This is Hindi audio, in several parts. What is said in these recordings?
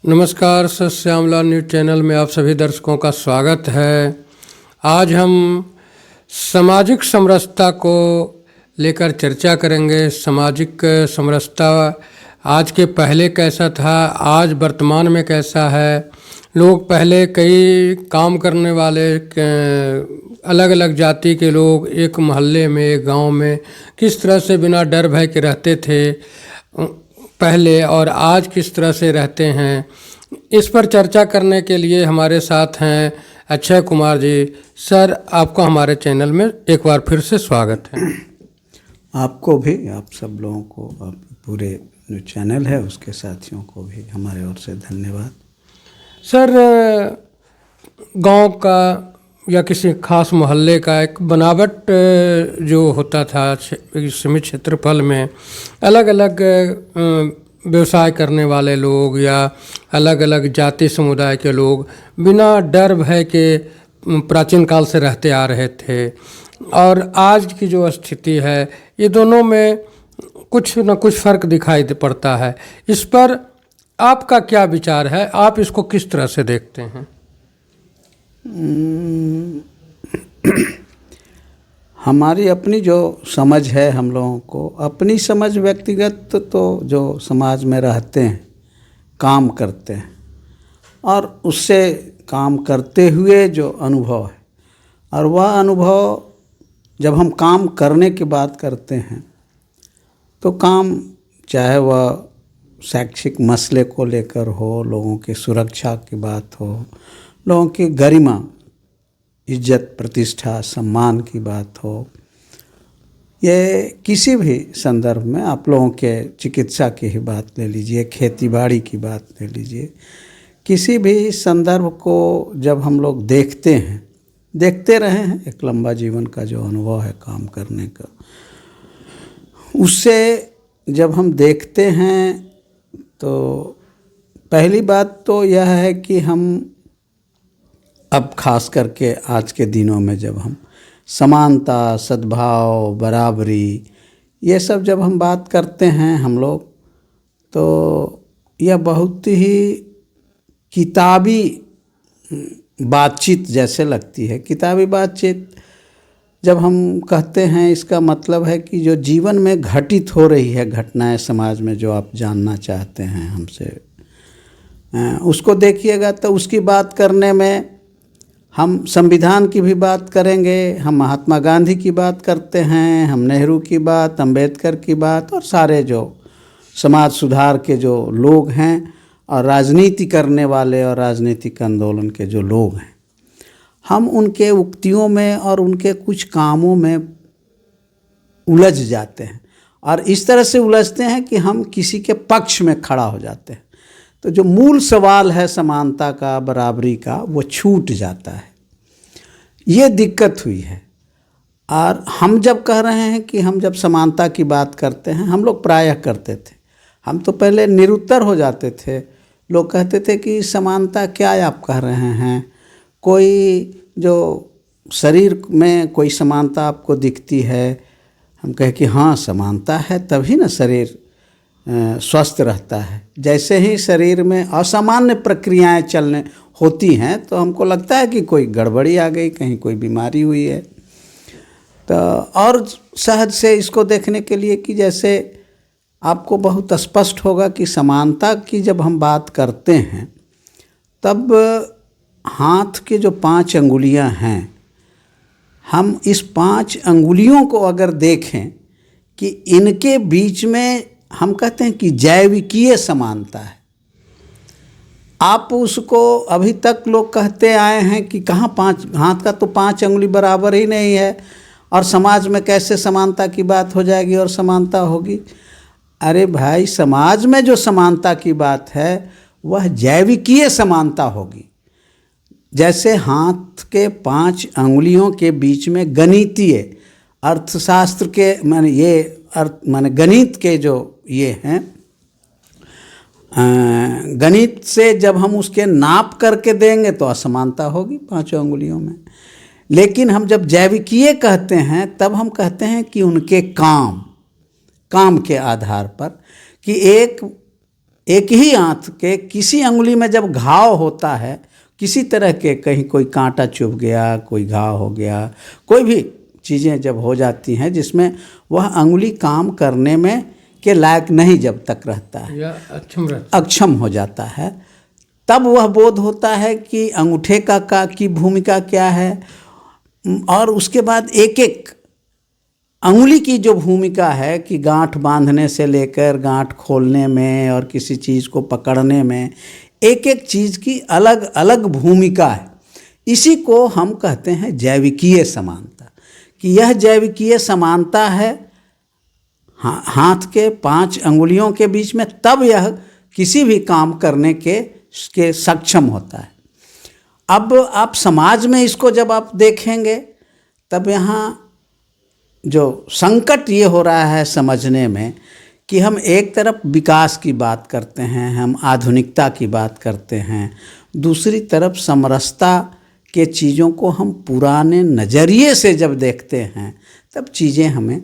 नमस्कार, सत श्यामला न्यूज़ चैनल में आप सभी दर्शकों का स्वागत है। आज हम सामाजिक समरसता को लेकर चर्चा करेंगे। सामाजिक समरसता आज के पहले कैसा था, आज वर्तमान में कैसा है। लोग पहले कई काम करने वाले अलग अलग जाति के लोग एक मोहल्ले में, एक गांव में किस तरह से बिना डर भय के रहते थे पहले, और आज किस तरह से रहते हैं, इस पर चर्चा करने के लिए हमारे साथ हैं अक्षय कुमार जी। सर, आपको हमारे चैनल में एक बार फिर से स्वागत है। आपको भी, आप सब लोगों को, आप पूरे जो चैनल है उसके साथियों को भी हमारे ओर से धन्यवाद। सर, गांव का या किसी खास मोहल्ले का एक बनावट जो होता था, सीमित क्षेत्रफल में अलग अलग व्यवसाय करने वाले लोग या अलग अलग जाति समुदाय के लोग बिना डर भय के प्राचीन काल से रहते आ रहे थे, और आज की जो स्थिति है ये दोनों में कुछ न कुछ फर्क दिखाई पड़ता है। इस पर आपका क्या विचार है, आप इसको किस तरह से देखते हैं? हमारी अपनी जो समझ है, हम लोगों को अपनी समझ व्यक्तिगत, तो जो समाज में रहते हैं, काम करते हैं, और उससे काम करते हुए जो अनुभव है, और वह अनुभव जब हम काम करने की बात करते हैं तो काम चाहे वह शैक्षिक मसले को लेकर हो, लोगों की सुरक्षा की बात हो, लोगों की गरिमा, इज्जत, प्रतिष्ठा, सम्मान की बात हो, ये किसी भी संदर्भ में, आप लोगों के चिकित्सा की ही बात ले लीजिए, खेतीबाड़ी की बात ले लीजिए, किसी भी संदर्भ को जब हम लोग देखते हैं, देखते रहे हैं, एक लंबा जीवन का जो अनुभव है काम करने का, उससे जब हम देखते हैं तो पहली बात तो यह है कि हम अब खास करके आज के दिनों में जब हम समानता, सद्भाव, बराबरी, ये सब जब हम बात करते हैं हम लोग, तो यह बहुत ही किताबी बातचीत जैसे लगती है। किताबी बातचीत जब हम कहते हैं, इसका मतलब है कि जो जीवन में घटित हो रही है घटनाएं समाज में, जो आप जानना चाहते हैं हमसे, उसको देखिएगा तो उसकी बात करने में हम संविधान की भी बात करेंगे, हम महात्मा गांधी की बात करते हैं, हम नेहरू की बात, अंबेडकर की बात, और सारे जो समाज सुधार के जो लोग हैं और राजनीति करने वाले और राजनीतिक आंदोलन के जो लोग हैं, हम उनके उक्तियों में और उनके कुछ कामों में उलझ जाते हैं, और इस तरह से उलझते हैं कि हम किसी के पक्ष में खड़ा हो जाते हैं। तो जो मूल सवाल है समानता का, बराबरी का, वो छूट जाता है। ये दिक्कत हुई है। और हम जब कह रहे हैं कि हम जब समानता की बात करते हैं, हम लोग प्रायः करते थे, हम तो पहले निरुत्तर हो जाते थे। लोग कहते थे कि समानता क्या आप कह रहे हैं, कोई जो शरीर में कोई समानता आपको दिखती है, हम कहें कि हाँ समानता है, तभी ना शरीर स्वस्थ रहता है। जैसे ही शरीर में असामान्य प्रक्रियाएं चलने होती हैं तो हमको लगता है कि कोई गड़बड़ी आ गई, कहीं कोई बीमारी हुई है। तो और सहज से इसको देखने के लिए कि जैसे आपको बहुत स्पष्ट होगा कि समानता की जब हम बात करते हैं, तब हाथ के जो 5 अंगुलियां हैं, हम इस 5 अंगुलियों को अगर देखें कि इनके बीच में हम कहते हैं कि जैविकीय समानता है। आप उसको अभी तक लोग कहते आए हैं कि कहाँ 5 हाथ का तो 5 अंगुली बराबर ही नहीं है, और समाज में कैसे समानता की बात हो जाएगी और समानता होगी। अरे भाई, समाज में जो समानता की बात है वह जैविकीय समानता होगी। जैसे हाथ के 5 अंगुलियों के बीच में गणितीय, अर्थशास्त्र के माने गणित के जो ये हैं, गणित से जब हम उसके नाप करके देंगे तो असमानता होगी 5 अंगुलियों में। लेकिन हम जब जैविकीय कहते हैं तब हम कहते हैं कि उनके काम के आधार पर, कि एक एक ही हाथ के किसी अंगुली में जब घाव होता है, किसी तरह के, कहीं कोई कांटा चुभ गया, कोई घाव हो गया, कोई भी चीज़ें जब हो जाती हैं जिसमें वह अंगुली काम करने में के लायक नहीं जब तक रहता है या अक्षम हो जाता है, तब वह बोध होता है कि अंगूठे का की भूमिका क्या है, और उसके बाद एक एक अंगुली की जो भूमिका है कि गांठ बांधने से लेकर गांठ खोलने में और किसी चीज़ को पकड़ने में एक एक चीज़ की अलग अलग भूमिका है। इसी को हम कहते हैं जैविकीय समानता, कि यह जैविकीय समानता है हाथ के 5 अंगुलियों के बीच में, तब यह किसी भी काम करने के सक्षम होता है। अब आप समाज में इसको जब आप देखेंगे, तब यहाँ जो संकट ये हो रहा है समझने में कि हम एक तरफ विकास की बात करते हैं, हम आधुनिकता की बात करते हैं, दूसरी तरफ समरसता के चीज़ों को हम पुराने नज़रिए से जब देखते हैं, तब चीज़ें हमें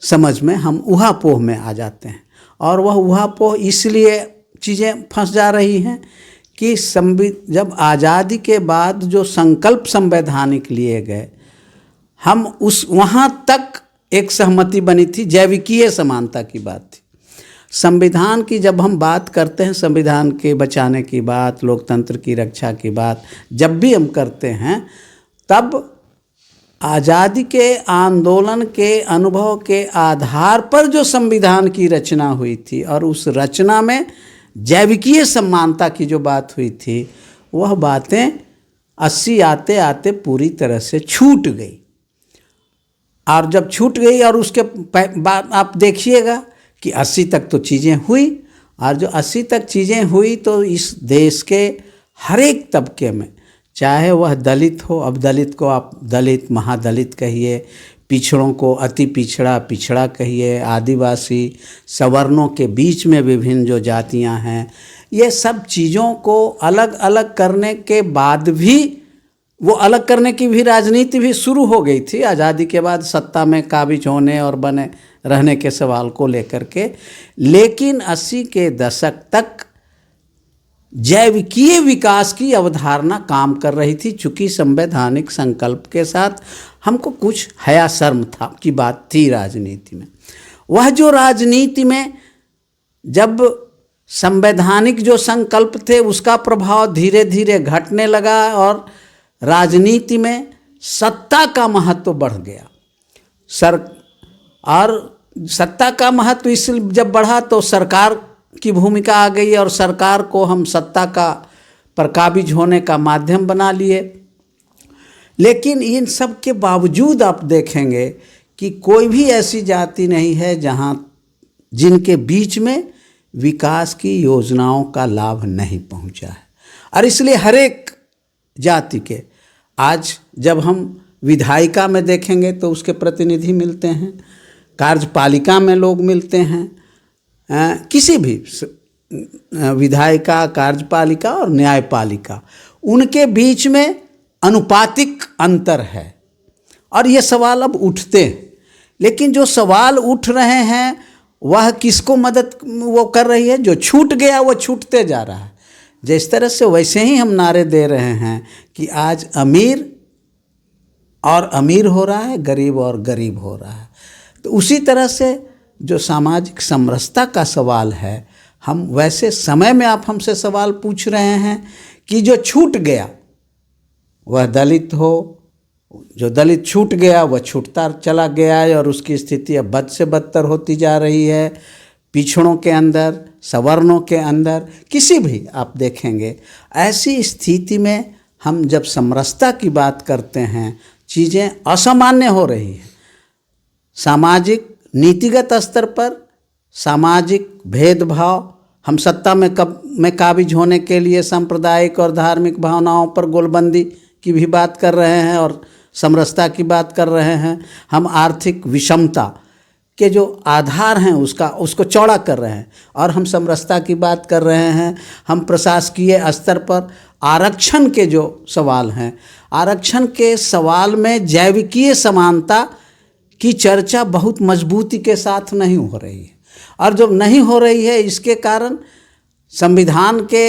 समझ में, हम ऊहापोह में आ जाते हैं। और वह ऊहापोह इसलिए चीज़ें फंस जा रही हैं कि जब आज़ादी के बाद जो संकल्प संवैधानिक लिए गए, हम उस वहाँ तक एक सहमति बनी थी, जैविकीय समानता की बात थी। संविधान की जब हम बात करते हैं, संविधान के बचाने की बात, लोकतंत्र की रक्षा की बात जब भी हम करते हैं, तब आज़ादी के आंदोलन के अनुभव के आधार पर जो संविधान की रचना हुई थी, और उस रचना में जैविकीय समानता की जो बात हुई थी, वह बातें 80 आते आते पूरी तरह से छूट गई। और जब छूट गई, और उसके बाद आप देखिएगा कि 80 तक तो चीज़ें हुई, और जो 80 तक चीज़ें हुई तो इस देश के हर एक तबके में, चाहे वह दलित हो, अब दलित को आप दलित, महादलित कहिए, पिछड़ों को अति पिछड़ा, पिछड़ा कहिए, आदिवासी, सवर्णों के बीच में विभिन्न जो जातियां हैं, ये सब चीज़ों को अलग अलग करने के बाद भी, वो अलग करने की भी राजनीति भी शुरू हो गई थी आज़ादी के बाद, सत्ता में काबिज होने और बने रहने के सवाल को लेकर के। लेकिन 80 के दशक तक जैविकीय विकास की अवधारणा काम कर रही थी, चूँकि संवैधानिक संकल्प के साथ हमको कुछ हया शर्म था की बात थी राजनीति में। वह जो राजनीति में जब संवैधानिक जो संकल्प थे, उसका प्रभाव धीरे धीरे घटने लगा, और राजनीति में सत्ता का महत्व बढ़ गया। और सत्ता का महत्व इसलिए जब बढ़ा तो सरकार की भूमिका आ गई, और सरकार को हम सत्ता का पर काबिज होने का माध्यम बना लिए। लेकिन इन सब के बावजूद आप देखेंगे कि कोई भी ऐसी जाति नहीं है जहाँ जिनके बीच में विकास की योजनाओं का लाभ नहीं पहुँचा है। और इसलिए हर एक जाति के, आज जब हम विधायिका में देखेंगे तो उसके प्रतिनिधि मिलते हैं, कार्यपालिका में लोग मिलते हैं, किसी भी विधायिका, कार्यपालिका और न्यायपालिका, उनके बीच में अनुपातिक अंतर है। और ये सवाल अब उठते हैं, लेकिन जो सवाल उठ रहे हैं वह किसको मदद वो कर रही है? जो छूट गया वो छूटते जा रहा है। जिस तरह से वैसे ही हम नारे दे रहे हैं कि आज अमीर और अमीर हो रहा है, गरीब और गरीब हो रहा है। तो उसी तरह से जो सामाजिक समरसता का सवाल है, हम वैसे समय में आप हमसे सवाल पूछ रहे हैं कि जो छूट गया वह दलित हो, जो दलित छूट गया वह छूटता चला गया है, और उसकी स्थिति अब बद से बदतर होती जा रही है। पिछड़ों के अंदर, सवर्णों के अंदर, किसी भी आप देखेंगे, ऐसी स्थिति में हम जब समरसता की बात करते हैं, चीज़ें असामान्य हो रही हैं। सामाजिक नीतिगत स्तर पर सामाजिक भेदभाव, हम सत्ता में काबिज होने के लिए सांप्रदायिक और धार्मिक भावनाओं पर गोलबंदी की भी बात कर रहे हैं और समरसता की बात कर रहे हैं। हम आर्थिक विषमता के जो आधार हैं उसको चौड़ा कर रहे हैं और हम समरसता की बात कर रहे हैं। हम प्रशासकीय स्तर पर आरक्षण के जो सवाल हैं, आरक्षण के सवाल में जैविकीय समानता की चर्चा बहुत मजबूती के साथ नहीं हो रही है। और जब नहीं हो रही है इसके कारण संविधान के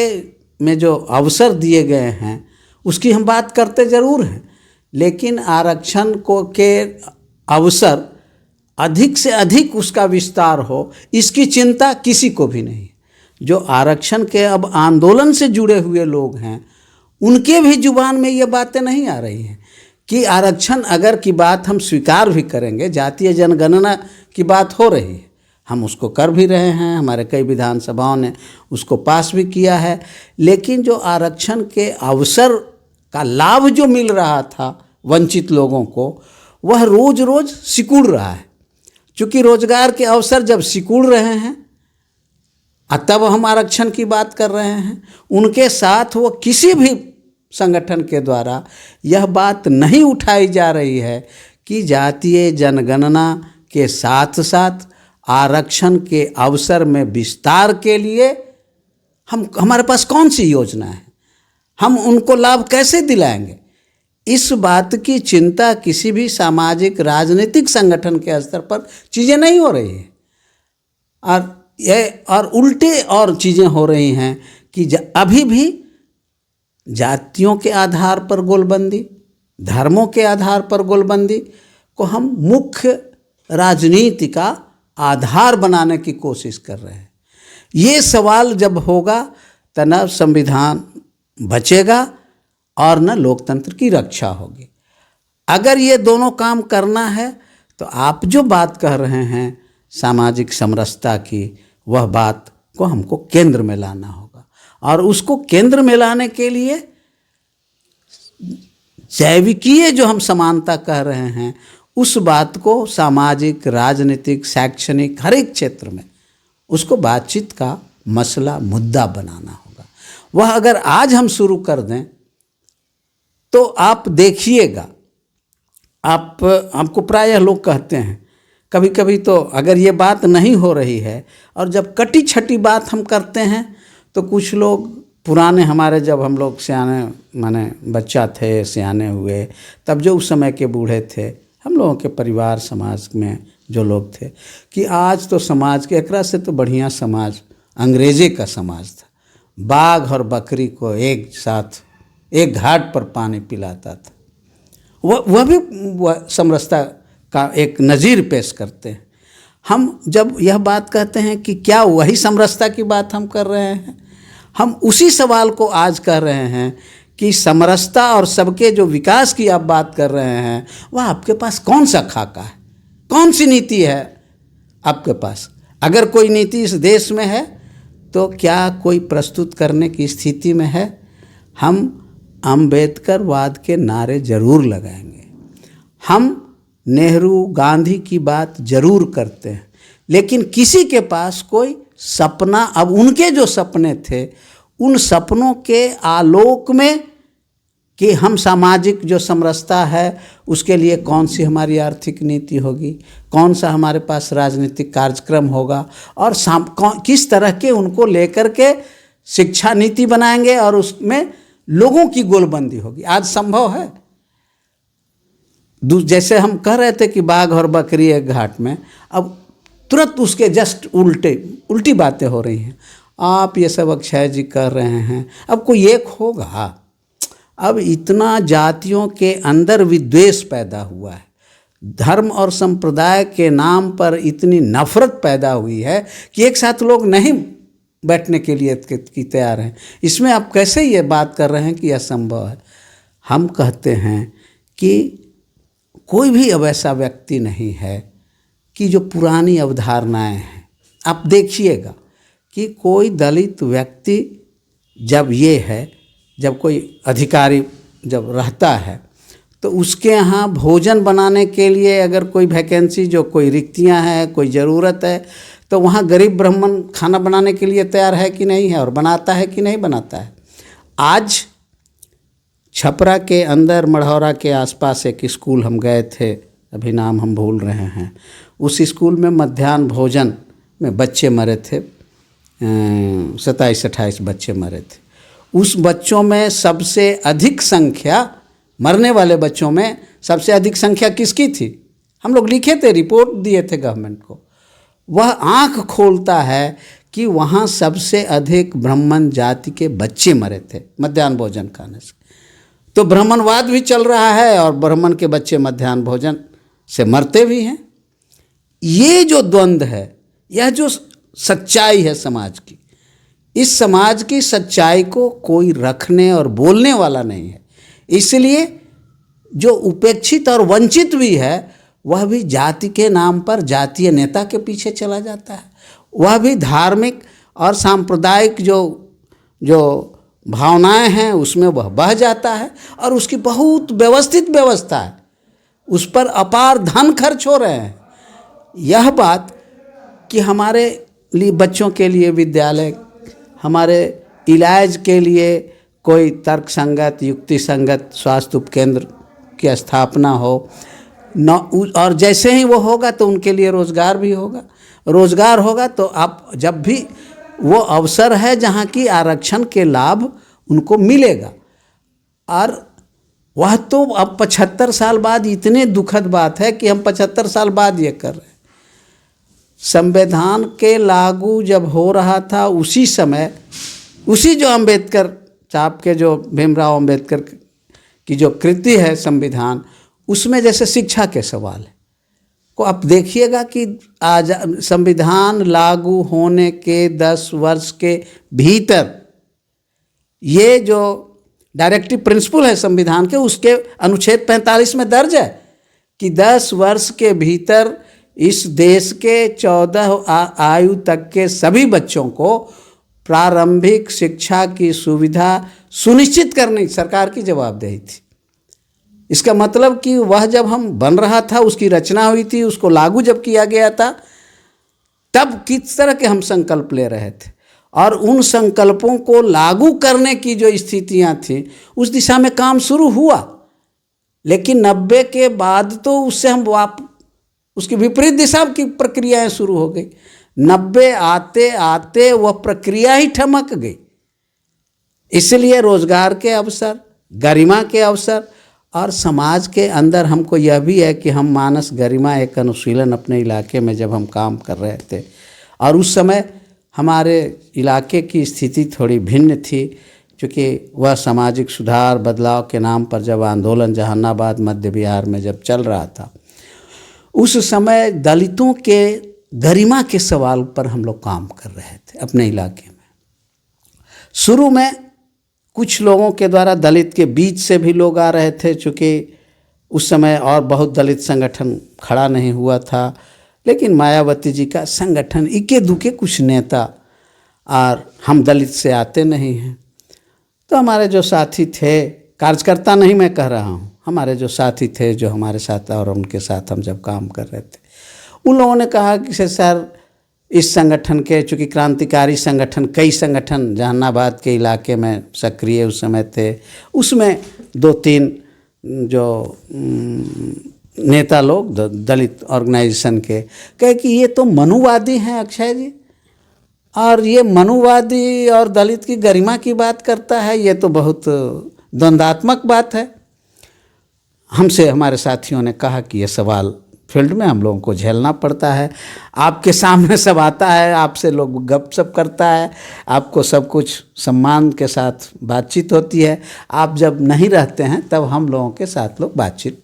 में जो अवसर दिए गए हैं उसकी हम बात करते ज़रूर हैं, लेकिन आरक्षण को के अवसर अधिक से अधिक उसका विस्तार हो इसकी चिंता किसी को भी नहीं है। जो आरक्षण के अब आंदोलन से जुड़े हुए लोग हैं उनके भी जुबान में ये बातें नहीं आ रही हैं कि आरक्षण अगर की बात हम स्वीकार भी करेंगे, जातीय जनगणना की बात हो रही है, हम उसको कर भी रहे हैं, हमारे कई विधानसभाओं ने उसको पास भी किया है, लेकिन जो आरक्षण के अवसर का लाभ जो मिल रहा था वंचित लोगों को वह रोज रोज सिकुड़ रहा है। चूँकि रोजगार के अवसर जब सिकुड़ रहे हैं तब हम आरक्षण की बात कर रहे हैं, उनके साथ वो किसी भी संगठन के द्वारा यह बात नहीं उठाई जा रही है कि जातीय जनगणना के साथ साथ आरक्षण के अवसर में विस्तार के लिए हमारे पास कौन सी योजना है, हम उनको लाभ कैसे दिलाएंगे। इस बात की चिंता किसी भी सामाजिक राजनीतिक संगठन के स्तर पर चीज़ें नहीं हो रही है और उल्टे और चीज़ें हो रही हैं कि अभी भी जातियों के आधार पर गोलबंदी, धर्मों के आधार पर गोलबंदी को हम मुख्य राजनीति का आधार बनाने की कोशिश कर रहे हैं। ये सवाल जब होगा तो न संविधान बचेगा और न लोकतंत्र की रक्षा होगी। अगर ये दोनों काम करना है तो आप जो बात कह रहे हैं सामाजिक समरसता की, वह बात को हमको केंद्र में लाना होगा और उसको केंद्र में लाने के लिए जैविकीय जो हम समानता कह रहे हैं उस बात को सामाजिक, राजनीतिक, शैक्षणिक हर एक क्षेत्र में उसको बातचीत का मसला, मुद्दा बनाना होगा। वह अगर आज हम शुरू कर दें तो आप देखिएगा, आपको प्रायः लोग कहते हैं कभी कभी तो अगर ये बात नहीं हो रही है और जब कटी छटी बात हम करते हैं तो कुछ लोग पुराने हमारे, जब हम लोग सियाने माने बच्चा थे, सियाने हुए, तब जो उस समय के बूढ़े थे, हम लोगों के परिवार समाज में जो लोग थे कि आज तो समाज के एकरा से तो बढ़िया समाज अंग्रेजे का समाज था, बाघ और बकरी को एक साथ एक घाट पर पानी पिलाता था। वह भी समरसता का एक नज़ीर पेश करते हैं। हम जब यह बात कहते हैं कि क्या वही समरसता की बात हम कर रहे हैं, हम उसी सवाल को आज कर रहे हैं कि समरसता और सबके जो विकास की आप बात कर रहे हैं वह आपके पास कौन सा खाका है, कौन सी नीति है आपके पास। अगर कोई नीति इस देश में है तो क्या कोई प्रस्तुत करने की स्थिति में है। हम अम्बेडकरवाद के नारे जरूर लगाएंगे, हम नेहरू गांधी की बात जरूर करते हैं, लेकिन किसी के पास कोई सपना, अब उनके जो सपने थे उन सपनों के आलोक में कि हम सामाजिक जो समरसता है उसके लिए कौन सी हमारी आर्थिक नीति होगी, कौन सा हमारे पास राजनीतिक कार्यक्रम होगा और किस तरह के उनको लेकर के शिक्षा नीति बनाएंगे और उसमें लोगों की गोलबंदी होगी। आज संभव है। जैसे हम कह रहे थे कि बाघ और बकरी एक घाट में, अब तुरंत उसके जस्ट उल्टी बातें हो रही हैं। आप ये सब अक्षय जी कर रहे हैं, अब कोई एक होगा। अब इतना जातियों के अंदर विद्वेष पैदा हुआ है, धर्म और संप्रदाय के नाम पर इतनी नफरत पैदा हुई है कि एक साथ लोग नहीं बैठने के लिए की तैयार हैं। इसमें आप कैसे ये बात कर रहे हैं कि असंभव है। हम कहते हैं कि कोई भी अब ऐसा व्यक्ति नहीं है कि जो पुरानी अवधारणाएं हैं। आप देखिएगा कि कोई दलित व्यक्ति जब कोई अधिकारी जब रहता है तो उसके यहाँ भोजन बनाने के लिए अगर कोई वैकेंसी, जो कोई रिक्तियाँ हैं, कोई ज़रूरत है, तो वहाँ गरीब ब्राह्मण खाना बनाने के लिए तैयार है कि नहीं है और बनाता है कि नहीं बनाता है। आज छपरा के अंदर मढ़ौरा के आसपास एक स्कूल हम गए थे, अभी नाम हम भूल रहे हैं, उस स्कूल में मध्याह्न भोजन में बच्चे मरे थे, 27-28 बच्चे मरे थे। उस बच्चों में सबसे अधिक संख्या, मरने वाले बच्चों में सबसे अधिक संख्या किसकी थी? हम लोग लिखे थे, रिपोर्ट दिए थे गवर्नमेंट को, वह आंख खोलता है कि वहाँ सबसे अधिक ब्राह्मण जाति के बच्चे मरे थे मध्याह्न भोजन खाने से। तो ब्राह्मणवाद भी चल रहा है और ब्राह्मण के बच्चे मध्याह्न भोजन से मरते भी हैं। ये जो द्वंद्व है, यह जो सच्चाई है समाज की, इस समाज की सच्चाई को कोई रखने और बोलने वाला नहीं है। इसलिए जो उपेक्षित और वंचित भी है, वह भी जाति के नाम पर जातीय नेता के पीछे चला जाता है। वह भी धार्मिक और सांप्रदायिक जो भावनाएं हैं उसमें वह बह जाता है और उसकी बहुत व्यवस्थित व्यवस्था है, उस पर अपार धन खर्च हो रहे हैं। यह बात कि हमारे लिए बच्चों के लिए विद्यालय, हमारे इलाज के लिए कोई तर्क संगत युक्ति संगत स्वास्थ्य उपकेंद्र की स्थापना हो न, और जैसे ही वो होगा तो उनके लिए रोज़गार भी होगा। रोज़गार होगा तो आप जब भी वो अवसर है जहाँ की आरक्षण के लाभ उनको मिलेगा। और वह तो अब 75 साल बाद, इतने दुखद बात है कि हम 75 साल बाद ये कर रहे हैं। संविधान के लागू जब हो रहा था उसी समय, उसी जो अम्बेडकर साहब के, जो भीमराव अम्बेडकर की जो कृति है संविधान, उसमें जैसे शिक्षा के सवाल है को आप देखिएगा कि आज संविधान लागू होने के 10 वर्ष के भीतर ये जो डायरेक्टिव प्रिंसिपल है संविधान के, उसके अनुच्छेद 45 में दर्ज है कि 10 वर्ष के भीतर इस देश के 14 आयु तक के सभी बच्चों को प्रारंभिक शिक्षा की सुविधा सुनिश्चित करने सरकार की जवाबदेही थी। इसका मतलब कि वह जब हम बन रहा था, उसकी रचना हुई थी, उसको लागू जब किया गया था, तब किस तरह के हम संकल्प ले रहे थे और उन संकल्पों को लागू करने की जो स्थितियां थी उस दिशा में काम शुरू हुआ। लेकिन 90 के बाद तो उससे हम उसकी विपरीत दिशा की प्रक्रियाएं शुरू हो गई। 90 आते आते वह प्रक्रिया ही ठमक गई। इसलिए रोजगार के अवसर, गरिमा के अवसर और समाज के अंदर हमको यह भी है कि हम मानस गरिमा एक अनुशीलन अपने इलाके में जब हम काम कर रहे थे, और उस समय हमारे इलाके की स्थिति थोड़ी भिन्न थी, क्योंकि वह सामाजिक सुधार बदलाव के नाम पर जब आंदोलन जहानाबाद मध्य बिहार में जब चल रहा था, उस समय दलितों के गरिमा के सवाल पर हम लोग काम कर रहे थे अपने इलाके में। शुरू में कुछ लोगों के द्वारा दलित के बीच से भी लोग आ रहे थे, चूँकि उस समय और बहुत दलित संगठन खड़ा नहीं हुआ था, लेकिन मायावती जी का संगठन, इक्के दुके कुछ नेता, और हम दलित से आते नहीं हैं, तो हमारे जो साथी थे, कार्यकर्ता नहीं मैं कह रहा हूँ, हमारे जो साथी थे जो हमारे साथ और उनके साथ हम जब काम कर रहे थे, उन लोगों ने कहा कि सर इस संगठन के, चूँकि क्रांतिकारी संगठन, कई संगठन जहानाबाद के इलाके में सक्रिय उस समय थे, उसमें 2-3 जो नेता लोग दलित ऑर्गेनाइजेशन के कहे कि ये तो मनुवादी हैं अक्षय जी, और ये मनुवादी और दलित की गरिमा की बात करता है, ये तो बहुत द्वंद्वात्मक बात है। हमसे हमारे साथियों ने कहा कि ये सवाल फील्ड में हम लोगों को झेलना पड़ता है, आपके सामने सब आता है, आपसे लोग गपशप करता है, आपको सब कुछ सम्मान के साथ बातचीत होती है, आप जब नहीं रहते हैं तब हम लोगों के साथ लोग बातचीत,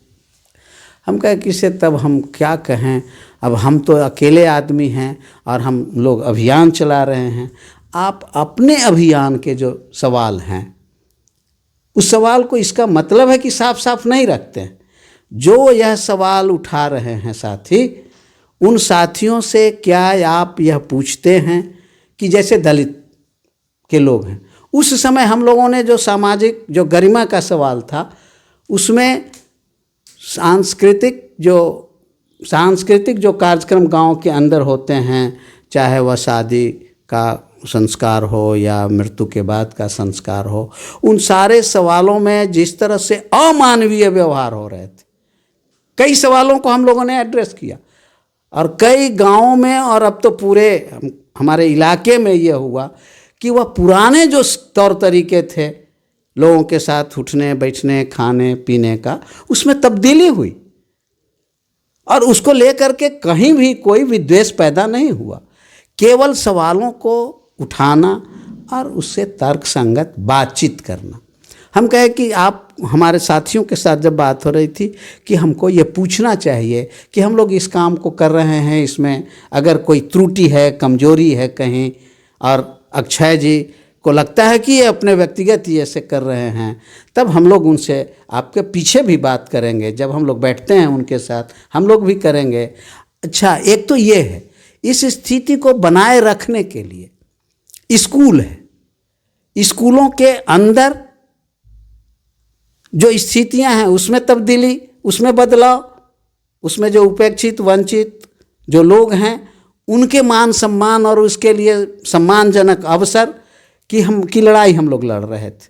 हम कहे किसे तब हम क्या कहें, अब हम तो अकेले आदमी हैं और हम लोग अभियान चला रहे हैं, आप अपने अभियान के जो सवाल हैं उस सवाल को, इसका मतलब है कि साफ साफ नहीं रखते हैं। जो यह सवाल उठा रहे हैं साथी, उन साथियों से क्या आप यह पूछते हैं कि जैसे दलित के लोग हैं, उस समय हम लोगों ने जो सामाजिक, जो गरिमा का सवाल था, उसमें सांस्कृतिक जो कार्यक्रम गांव के अंदर होते हैं, चाहे वह शादी का संस्कार हो या मृत्यु के बाद का संस्कार हो, उन सारे सवालों में जिस तरह से अमानवीय व्यवहार हो रहे थे, कई सवालों को हम लोगों ने एड्रेस किया, और कई गांवों में, और अब तो पूरे हमारे इलाके में यह हुआ कि वह पुराने जो तौर तरीके थे लोगों के साथ उठने बैठने खाने पीने का, उसमें तब्दीली हुई। और उसको लेकर के कहीं भी कोई विद्वेष पैदा नहीं हुआ। केवल सवालों को उठाना और उससे तर्क संगत बातचीत करना। हम कहे कि आप हमारे साथियों के साथ जब बात हो रही थी कि हमको ये पूछना चाहिए कि हम लोग इस काम को कर रहे हैं, इसमें अगर कोई त्रुटि है, कमजोरी है कहीं, और अक्षय जी को लगता है कि ये अपने व्यक्तिगत ही ऐसे कर रहे हैं, तब हम लोग उनसे आपके पीछे भी बात करेंगे। जब हम लोग बैठते हैं उनके साथ हम लोग भी करेंगे। अच्छा, एक तो ये है, इस स्थिति को बनाए रखने के लिए स्कूल है, स्कूलों के अंदर जो स्थितियां हैं उसमें तब्दीली, उसमें बदलाव, उसमें जो उपेक्षित वंचित जो लोग हैं उनके मान सम्मान और उसके लिए सम्मानजनक अवसर की लड़ाई हम लोग लड़ रहे थे।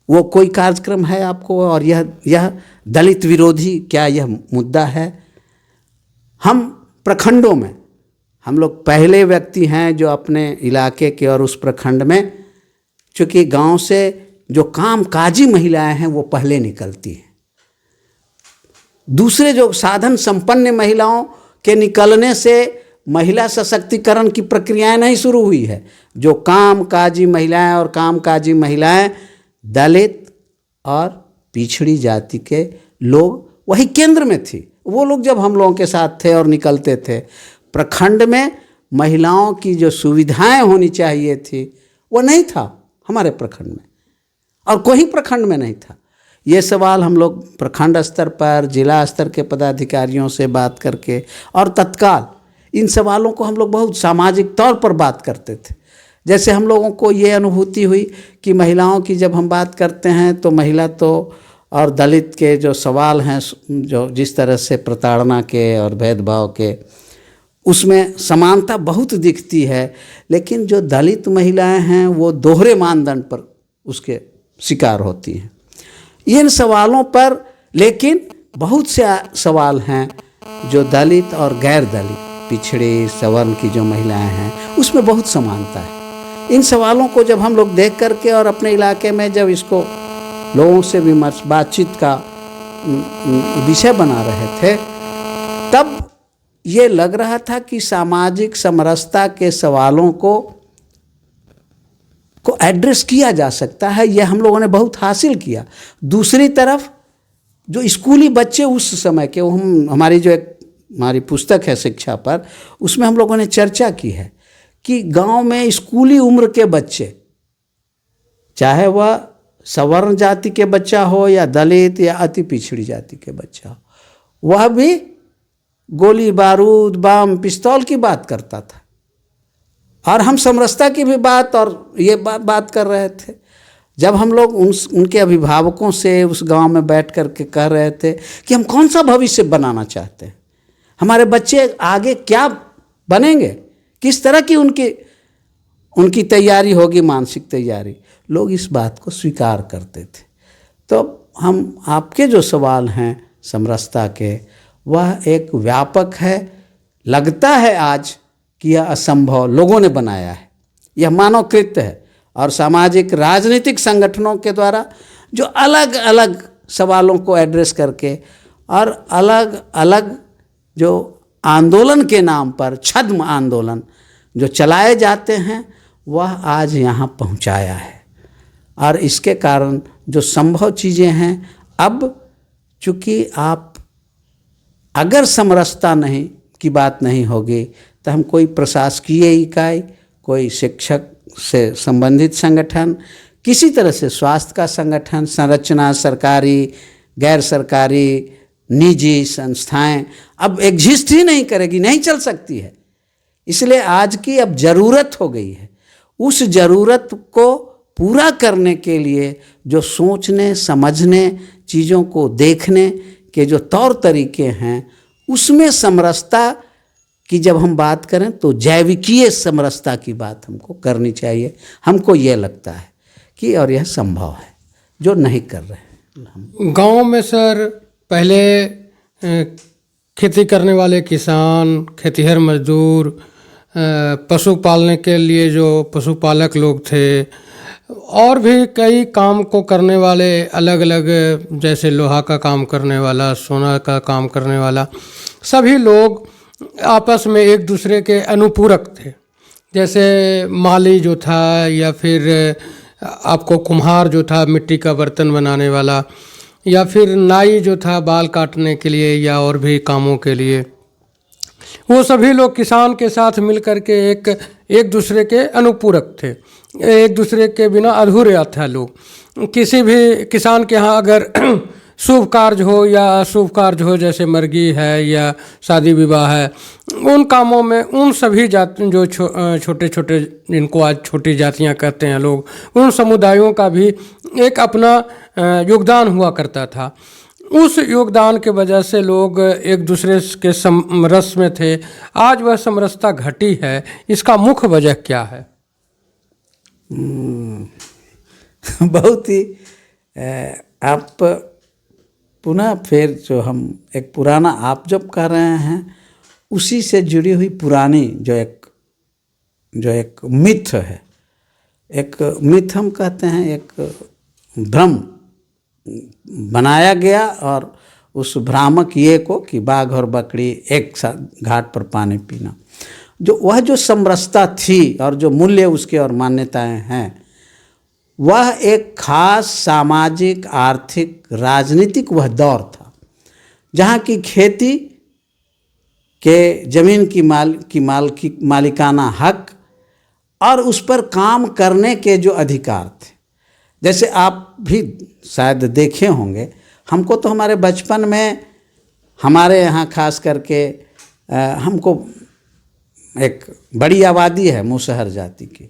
वो कोई कार्यक्रम है आपको, और यह दलित विरोधी क्या यह मुद्दा है? हम प्रखंडों में हम लोग पहले व्यक्ति हैं जो अपने इलाके के और उस प्रखंड में, चूँकि गांव से जो काम काजी महिलाएं हैं वो पहले निकलती हैं। दूसरे जो साधन संपन्न महिलाओं के निकलने से महिला सशक्तिकरण की प्रक्रियाएं नहीं शुरू हुई है। जो काम काजी महिलाएं और काम काजी महिलाएं दलित और पिछड़ी जाति के लोग वही केंद्र में थी। वो लोग जब हम लोगों के साथ थे और निकलते थे, प्रखंड में महिलाओं की जो सुविधाएं होनी चाहिए थी वो नहीं था हमारे प्रखंड में, और कोई प्रखंड में नहीं था। ये सवाल हम लोग प्रखंड स्तर पर, जिला स्तर के पदाधिकारियों से बात करके, और तत्काल इन सवालों को हम लोग बहुत सामाजिक तौर पर बात करते थे। जैसे हम लोगों को ये अनुभूति हुई कि महिलाओं की जब हम बात करते हैं तो महिला तो और दलित के जो सवाल हैं, जो जिस तरह से प्रताड़ना के और भेदभाव के, उसमें समानता बहुत दिखती है, लेकिन जो दलित महिलाएं हैं वो दोहरे मानदंड पर उसके शिकार होती हैं। इन सवालों पर लेकिन बहुत से सवाल हैं जो दलित और गैर दलित, पिछड़े सवर्ण की जो महिलाएं हैं उसमें बहुत समानता है। इन सवालों को जब हम लोग देख करके और अपने इलाके में जब इसको लोगों से विमर्श बातचीत का विषय बना रहे थे, तब ये लग रहा था कि सामाजिक समरसता के सवालों को एड्रेस किया जा सकता है। यह हम लोगों ने बहुत हासिल किया। दूसरी तरफ जो स्कूली बच्चे उस समय के, हमारी जो एक हमारी पुस्तक है शिक्षा पर, उसमें हम लोगों ने चर्चा की है कि गांव में स्कूली उम्र के बच्चे, चाहे वह सवर्ण जाति के बच्चा हो या दलित या अति पिछड़ी जाति के बच्चा हो, वह भी गोली बारूद बम पिस्तौल की बात करता था। और हम समरसता की भी बात और ये बात कर रहे थे। जब हम लोग उनके अभिभावकों से उस गांव में बैठ कर के कह रहे थे कि हम कौन सा भविष्य बनाना चाहते हैं, हमारे बच्चे आगे क्या बनेंगे, किस तरह की उनकी तैयारी होगी, मानसिक तैयारी, लोग इस बात को स्वीकार करते थे। तो हम आपके जो सवाल हैं समरसता के, वह एक व्यापक है। लगता है आज कि यह असंभव लोगों ने बनाया है, यह मानवकृत है, और सामाजिक राजनीतिक संगठनों के द्वारा जो अलग अलग सवालों को एड्रेस करके और अलग अलग जो आंदोलन के नाम पर छद्म आंदोलन जो चलाए जाते हैं, वह आज यहाँ पहुँचाया है। और इसके कारण जो संभव चीज़ें हैं, अब चूँकि आप अगर समरसता नहीं की बात नहीं होगी तो हम कोई प्रशासकीय इकाई, कोई शिक्षक से संबंधित संगठन, किसी तरह से स्वास्थ्य का संगठन, संरचना, सरकारी, गैर सरकारी, निजी संस्थाएं अब एग्जिस्ट ही नहीं करेगी, नहीं चल सकती है। इसलिए आज की अब ज़रूरत हो गई है। उस ज़रूरत को पूरा करने के लिए जो सोचने समझने, चीज़ों को देखने के जो तौर तरीके हैं, उसमें समरसता की जब हम बात करें तो जैविकीय समरसता की बात हमको करनी चाहिए। हमको ये लगता है कि और यह संभव है, जो नहीं कर रहे हैं। गांव में सर पहले खेती करने वाले किसान, खेतिहर मजदूर, पशु पालने के लिए जो पशुपालक लोग थे, और भी कई काम को करने वाले अलग अलग, जैसे लोहा का काम करने वाला, सोना का काम करने वाला, सभी लोग आपस में एक दूसरे के अनुपूरक थे। जैसे माली जो था, या फिर आपको कुम्हार जो था मिट्टी का बर्तन बनाने वाला, या फिर नाई जो था बाल काटने के लिए या और भी कामों के लिए, वो सभी लोग किसान के साथ मिल कर के एक दूसरे के अनुपूरक थे। एक दूसरे के बिना अधूरे थे लोग। किसी भी किसान के यहाँ अगर शुभ कार्य हो या अशुभ कार्य हो, जैसे मरगी है या शादी विवाह है, उन कामों में उन सभी जाति जो छोटे छोटे, जिनको आज छोटी जातियाँ कहते हैं लोग, उन समुदायों का भी एक अपना योगदान हुआ करता था। उस योगदान के वजह से लोग एक दूसरे के समरस में थे। आज वह समरसता घटी है, इसका मुख्य वजह क्या है? बहुत ही आप पुनः फिर जो हम एक पुराना आप जब कर रहे हैं उसी से जुड़ी हुई पुरानी जो एक मिथ है, एक मिथ हम कहते हैं, एक भ्रम बनाया गया, और उस भ्रामक ये को कि बाघ और बकरी एक साथ घाट पर पानी पीना, जो समरसता थी और जो मूल्य उसके और मान्यताएं हैं, वह एक खास सामाजिक, आर्थिक, राजनीतिक वह दौर था जहाँ की खेती के जमीन की मालिकाना हक और उस पर काम करने के जो अधिकार थे। जैसे आप भी शायद देखे होंगे, हमको तो हमारे बचपन में, हमारे यहाँ खास करके हमको एक बड़ी आबादी है मूसहर जाति की,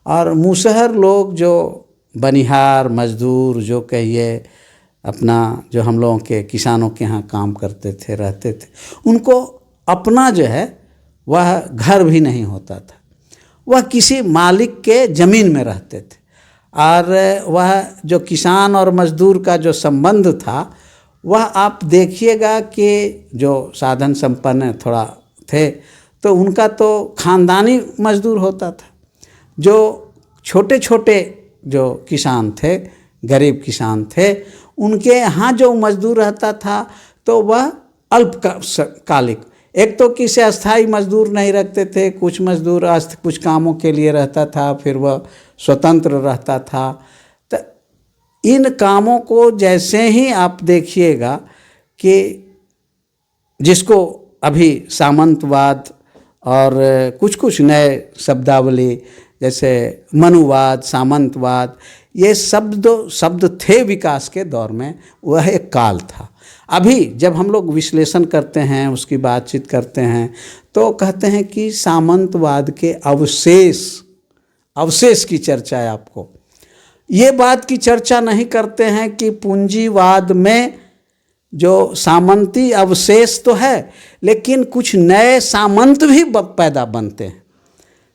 और मूसहर लोग जो बनिहार मजदूर जो कहिए, अपना जो हम लोगों के किसानों के यहाँ काम करते थे, रहते थे, उनको अपना जो है वह घर भी नहीं होता था। वह किसी मालिक के ज़मीन में रहते थे, और वह जो किसान और मजदूर का जो संबंध था, वह आप देखिएगा कि जो साधन संपन्न थोड़ा थे तो उनका तो ख़ानदानी मजदूर होता था। जो छोटे छोटे जो किसान थे, गरीब किसान थे, उनके यहाँ जो मजदूर रहता था तो वह अल्पकालिक, एक तो किसी अस्थाई मजदूर नहीं रखते थे, कुछ मजदूर कुछ कामों के लिए रहता था, फिर वह स्वतंत्र रहता था। तो इन कामों को जैसे ही आप देखिएगा कि जिसको अभी सामंतवाद और कुछ नए शब्दावली जैसे मनुवाद, सामंतवाद, ये शब्द थे विकास के दौर में, वह एक काल था। अभी जब हम लोग विश्लेषण करते हैं, उसकी बातचीत करते हैं, तो कहते हैं कि सामंतवाद के अवशेष की चर्चा है। आपको ये बात की चर्चा नहीं करते हैं कि पूंजीवाद में जो सामंती अवशेष तो है, लेकिन कुछ नए सामंत भी पैदा बनते हैं।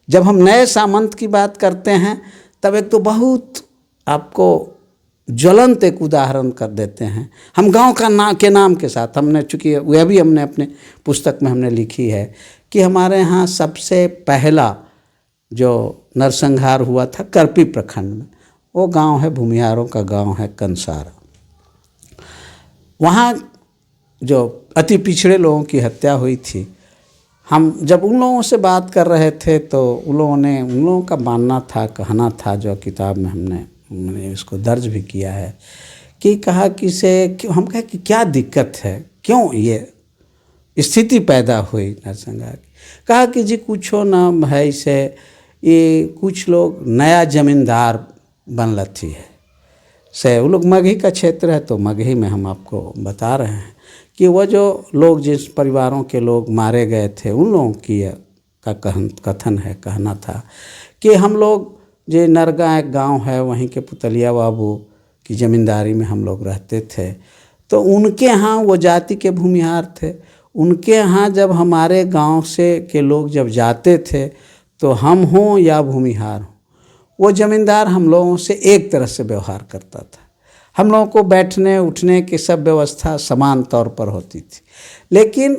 जब हम नए सामंत की बात करते हैं, तब एक तो बहुत आपको ज्वलंत एक उदाहरण कर देते हैं। हम गांव के नाम के साथ, हमने चूँकि वह भी हमने अपने पुस्तक में हमने लिखी है कि हमारे यहाँ सबसे पहला जो नरसंहार हुआ था करपी प्रखंड में, वो गांव है, भूमिहारों का गांव है कंसारा। वहाँ जो अति पिछड़े लोगों की हत्या हुई थी, हम जब उन लोगों से बात कर रहे थे तो उन लोगों का मानना था, कहना था, जो किताब में मैंने इसको दर्ज भी किया है, कि कहा कि हम कहे कि क्या दिक्कत है, क्यों ये स्थिति पैदा हुई नरसंहार की। कहा कि जी कुछ हो ना है, इसे ये कुछ लोग नया जमींदार बन लथी है से, वो लोग मगही का क्षेत्र है, तो मगही में हम आपको बता रहे हैं कि वह जो लोग, जिस परिवारों के लोग मारे गए थे, उन लोगों की का कथन है, कहना था कि हम लोग जो नरगा एक गांव है, वहीं के पुतलिया बाबू की ज़मींदारी में हम लोग रहते थे। तो उनके यहाँ वो जाति के भूमिहार थे, उनके यहाँ जब हमारे गांव से के लोग जब जाते थे, तो हम हों या भूमिहार हों, वो ज़मींदार हम लोगों से एक तरह से व्यवहार करता था। हम लोगों को बैठने उठने की सब व्यवस्था समान तौर पर होती थी। लेकिन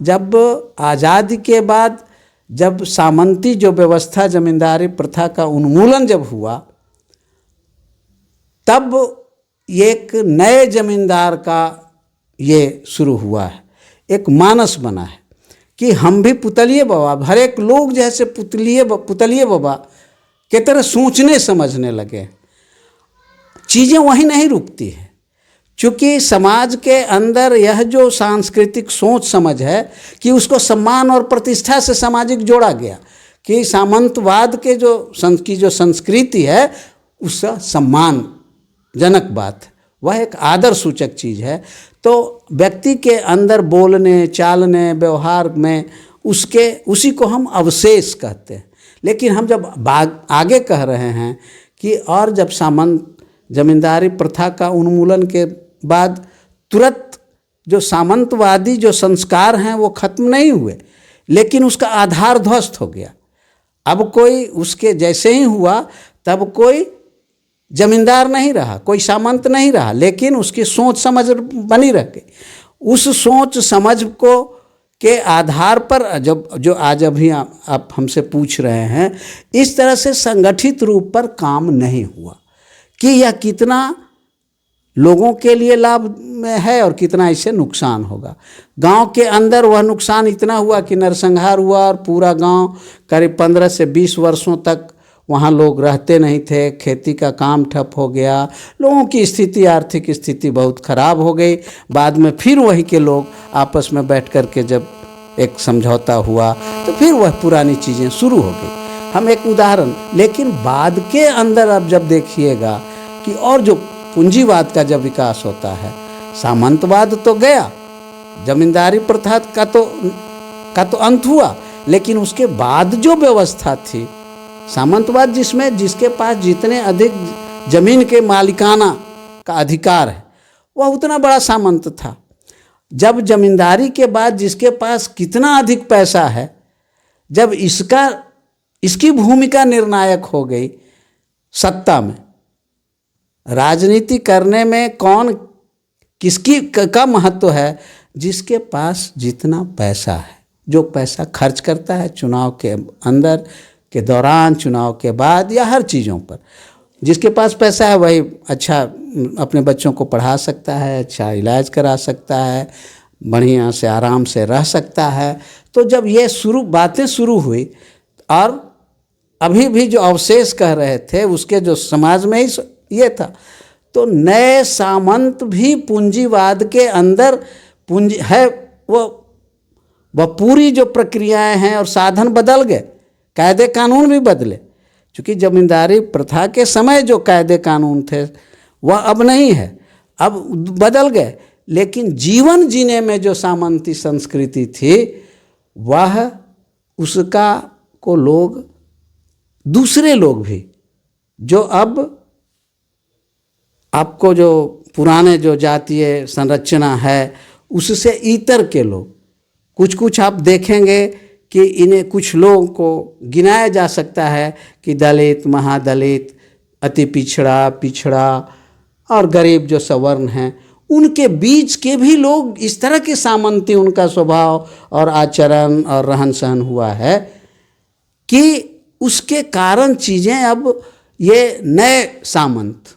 जब आज़ादी के बाद, जब सामंती जो व्यवस्था, ज़मींदारी प्रथा का उन्मूलन जब हुआ, तब एक नए जमींदार का ये शुरू हुआ है, एक मानस बना है कि हम भी पुतलिए बाबा, हर एक लोग जैसे पुतलिए बाबा के तरह सोचने समझने लगे। चीज़ें वहीं नहीं रुकती है, क्योंकि समाज के अंदर यह जो सांस्कृतिक सोच समझ है कि उसको सम्मान और प्रतिष्ठा से सामाजिक जोड़ा गया, कि सामंतवाद के जो संस्कृति है उसका सम्मानजनक बात है, वह एक आदर सूचक चीज़ है। तो व्यक्ति के अंदर बोलने चालने व्यवहार में उसी को हम अवशेष कहते हैं। लेकिन हम जब आगे कह रहे हैं कि और जब सामंत जमींदारी प्रथा का उन्मूलन के बाद तुरंत जो सामंतवादी जो संस्कार हैं वो खत्म नहीं हुए, लेकिन उसका आधार ध्वस्त हो गया। अब कोई उसके जैसे ही हुआ तब कोई जमींदार नहीं रहा, कोई सामंत नहीं रहा, लेकिन उसकी सोच समझ बनी रह गई। उस सोच समझ को के आधार पर जो आज अभी आप हमसे पूछ रहे हैं, इस तरह से संगठित रूप पर काम नहीं हुआ कि यह कितना लोगों के लिए लाभ में है और कितना इससे नुकसान होगा। गांव के अंदर वह नुकसान इतना हुआ कि नरसंहार हुआ और पूरा गांव करीब 15 से 20 वर्षों तक वहाँ लोग रहते नहीं थे, खेती का काम ठप हो गया, लोगों की स्थिति आर्थिक स्थिति बहुत ख़राब हो गई। बाद में फिर वही के लोग आपस में बैठ कर के जब एक समझौता हुआ तो फिर वह पुरानी चीज़ें शुरू हो गई। हम एक उदाहरण, लेकिन बाद के अंदर अब जब देखिएगा कि और जो पूंजीवाद का जब विकास होता है, सामंतवाद तो गया, जमींदारी प्रथा का तो अंत हुआ, लेकिन उसके बाद जो व्यवस्था थी सामंतवाद, जिसके पास जितने अधिक जमीन के मालिकाना का अधिकार है वह उतना बड़ा सामंत था। जब जमींदारी के बाद जिसके पास कितना अधिक पैसा है, जब इसकी भूमिका निर्णायक हो गई सत्ता में, राजनीति करने में किसकी का महत्व है, जिसके पास जितना पैसा है, जो पैसा खर्च करता है चुनाव के अंदर के दौरान, चुनाव के बाद या हर चीज़ों पर, जिसके पास पैसा है वही अच्छा अपने बच्चों को पढ़ा सकता है, अच्छा इलाज करा सकता है, बढ़िया से आराम से रह सकता है। तो जब ये बातें शुरू हुई और अभी भी जो अवशेष कह रहे थे उसके जो समाज में ही ये था, तो नए सामंत भी पूंजीवाद के अंदर पूंजी है, वह पूरी जो प्रक्रियाएं हैं और साधन बदल गए, कायदे कानून भी बदले, क्योंकि जमींदारी प्रथा के समय जो कायदे कानून थे वह अब नहीं है, अब बदल गए। लेकिन जीवन जीने में जो सामंती संस्कृति थी वह उसका को लोग, दूसरे लोग भी जो अब आपको जो पुराने जो जातीय संरचना है उससे इतर के लोग, कुछ आप देखेंगे कि इन्हें कुछ लोगों को गिनाया जा सकता है कि दलित, महादलित, अति पिछड़ा और गरीब जो सवर्ण हैं, उनके बीच के भी लोग इस तरह के सामंती उनका स्वभाव और आचरण और रहन सहन हुआ है कि उसके कारण चीज़ें अब ये नए सामंत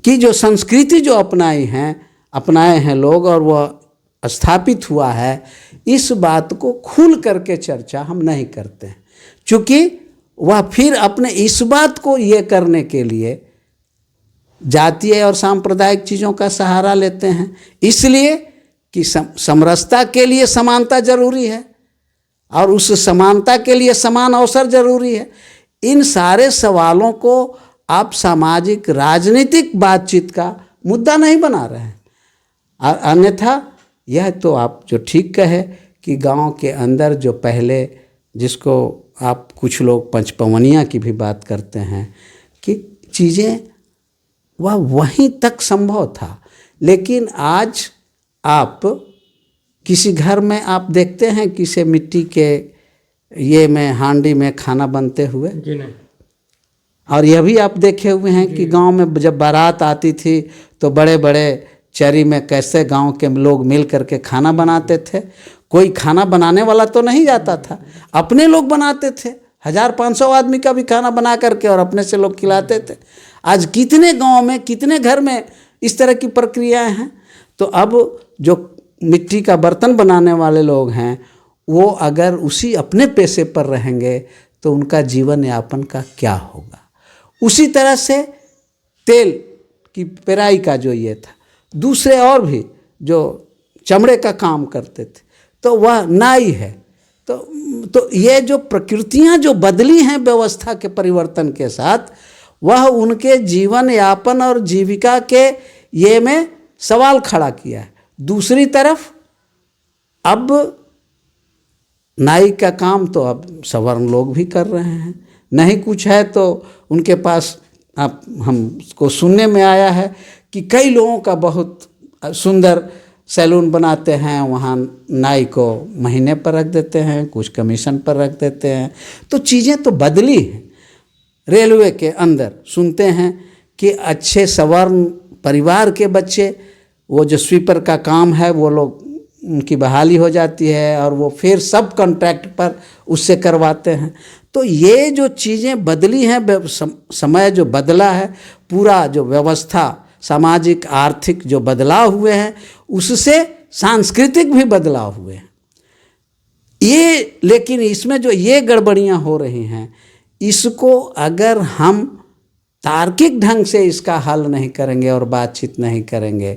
की जो संस्कृति जो अपनाए हैं लोग और वह स्थापित हुआ है, इस बात को खुल करके चर्चा हम नहीं करते हैं, क्योंकि वह फिर अपने इस बात को ये करने के लिए जातीय और सांप्रदायिक चीज़ों का सहारा लेते हैं, इसलिए कि समरसता के लिए समानता जरूरी है और उस समानता के लिए समान अवसर जरूरी है। इन सारे सवालों को आप सामाजिक राजनीतिक बातचीत का मुद्दा नहीं बना रहे हैं। अन्यथा यह तो आप जो ठीक कहे कि गांव के अंदर जो पहले, जिसको आप कुछ लोग पंचपवनिया की भी बात करते हैं कि चीज़ें वह वहीं तक संभव था, लेकिन आज आप किसी घर में आप देखते हैं किसी मिट्टी के ये में हांडी में खाना बनते हुए जी नहीं। और यह भी आप देखे हुए हैं कि गांव में जब बारात आती थी तो बड़े बड़े चरी में कैसे गांव के लोग मिल करके खाना बनाते थे। कोई खाना बनाने वाला तो नहीं जाता था, अपने लोग बनाते थे, 1500 आदमी का भी खाना बना करके और अपने से लोग खिलाते थे। आज कितने गांव में, कितने घर में इस तरह की प्रक्रियाएं हैं। तो अब जो मिट्टी का बर्तन बनाने वाले लोग हैं वो अगर उसी अपने पेशे पर रहेंगे तो उनका जीवन यापन का क्या होगा। उसी तरह से तेल की पेराई का जो ये था, दूसरे और भी जो चमड़े का काम करते थे तो वह नाई है। तो ये जो प्रकृतियां जो बदली हैं व्यवस्था के परिवर्तन के साथ, वह उनके जीवन यापन और जीविका के ये में सवाल खड़ा किया है। दूसरी तरफ अब नाई का काम तो अब सवर्ण लोग भी कर रहे हैं। नहीं कुछ है तो उनके पास, आप हमको सुनने में आया है कि कई लोगों का बहुत सुंदर सैलून बनाते हैं, वहाँ नाई को महीने पर रख देते हैं, कुछ कमीशन पर रख देते हैं। तो चीज़ें तो बदली हैं। रेलवे के अंदर सुनते हैं कि अच्छे सवर्ण परिवार के बच्चे, वो जो स्वीपर का काम है वो लोग, उनकी बहाली हो जाती है और वो फिर सब कॉन्ट्रैक्ट पर उससे करवाते हैं। तो ये जो चीज़ें बदली हैं, समय जो बदला है, पूरा जो व्यवस्था सामाजिक आर्थिक जो बदलाव हुए हैं, उससे सांस्कृतिक भी बदलाव हुए हैं ये। लेकिन इसमें जो ये गड़बड़ियाँ हो रही हैं, इसको अगर हम तार्किक ढंग से इसका हल नहीं करेंगे और बातचीत नहीं करेंगे,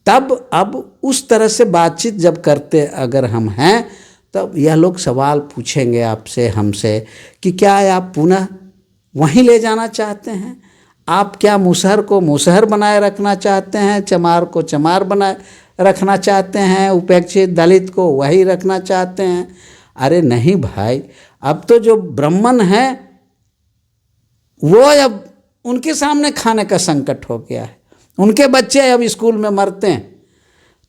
तब अब उस तरह से बातचीत जब करते अगर हम हैं, तब यह लोग सवाल पूछेंगे आपसे, हमसे, कि क्या आप पुनः वहीं ले जाना चाहते हैं? आप क्या मुसहर को मुसहर बनाए रखना चाहते हैं, चमार को चमार बनाए रखना चाहते हैं, उपेक्षित दलित को वही रखना चाहते हैं? अरे नहीं भाई, अब तो जो ब्राह्मण हैं वो अब उनके सामने खाने का संकट हो गया है। उनके बच्चे अब स्कूल में मरते हैं,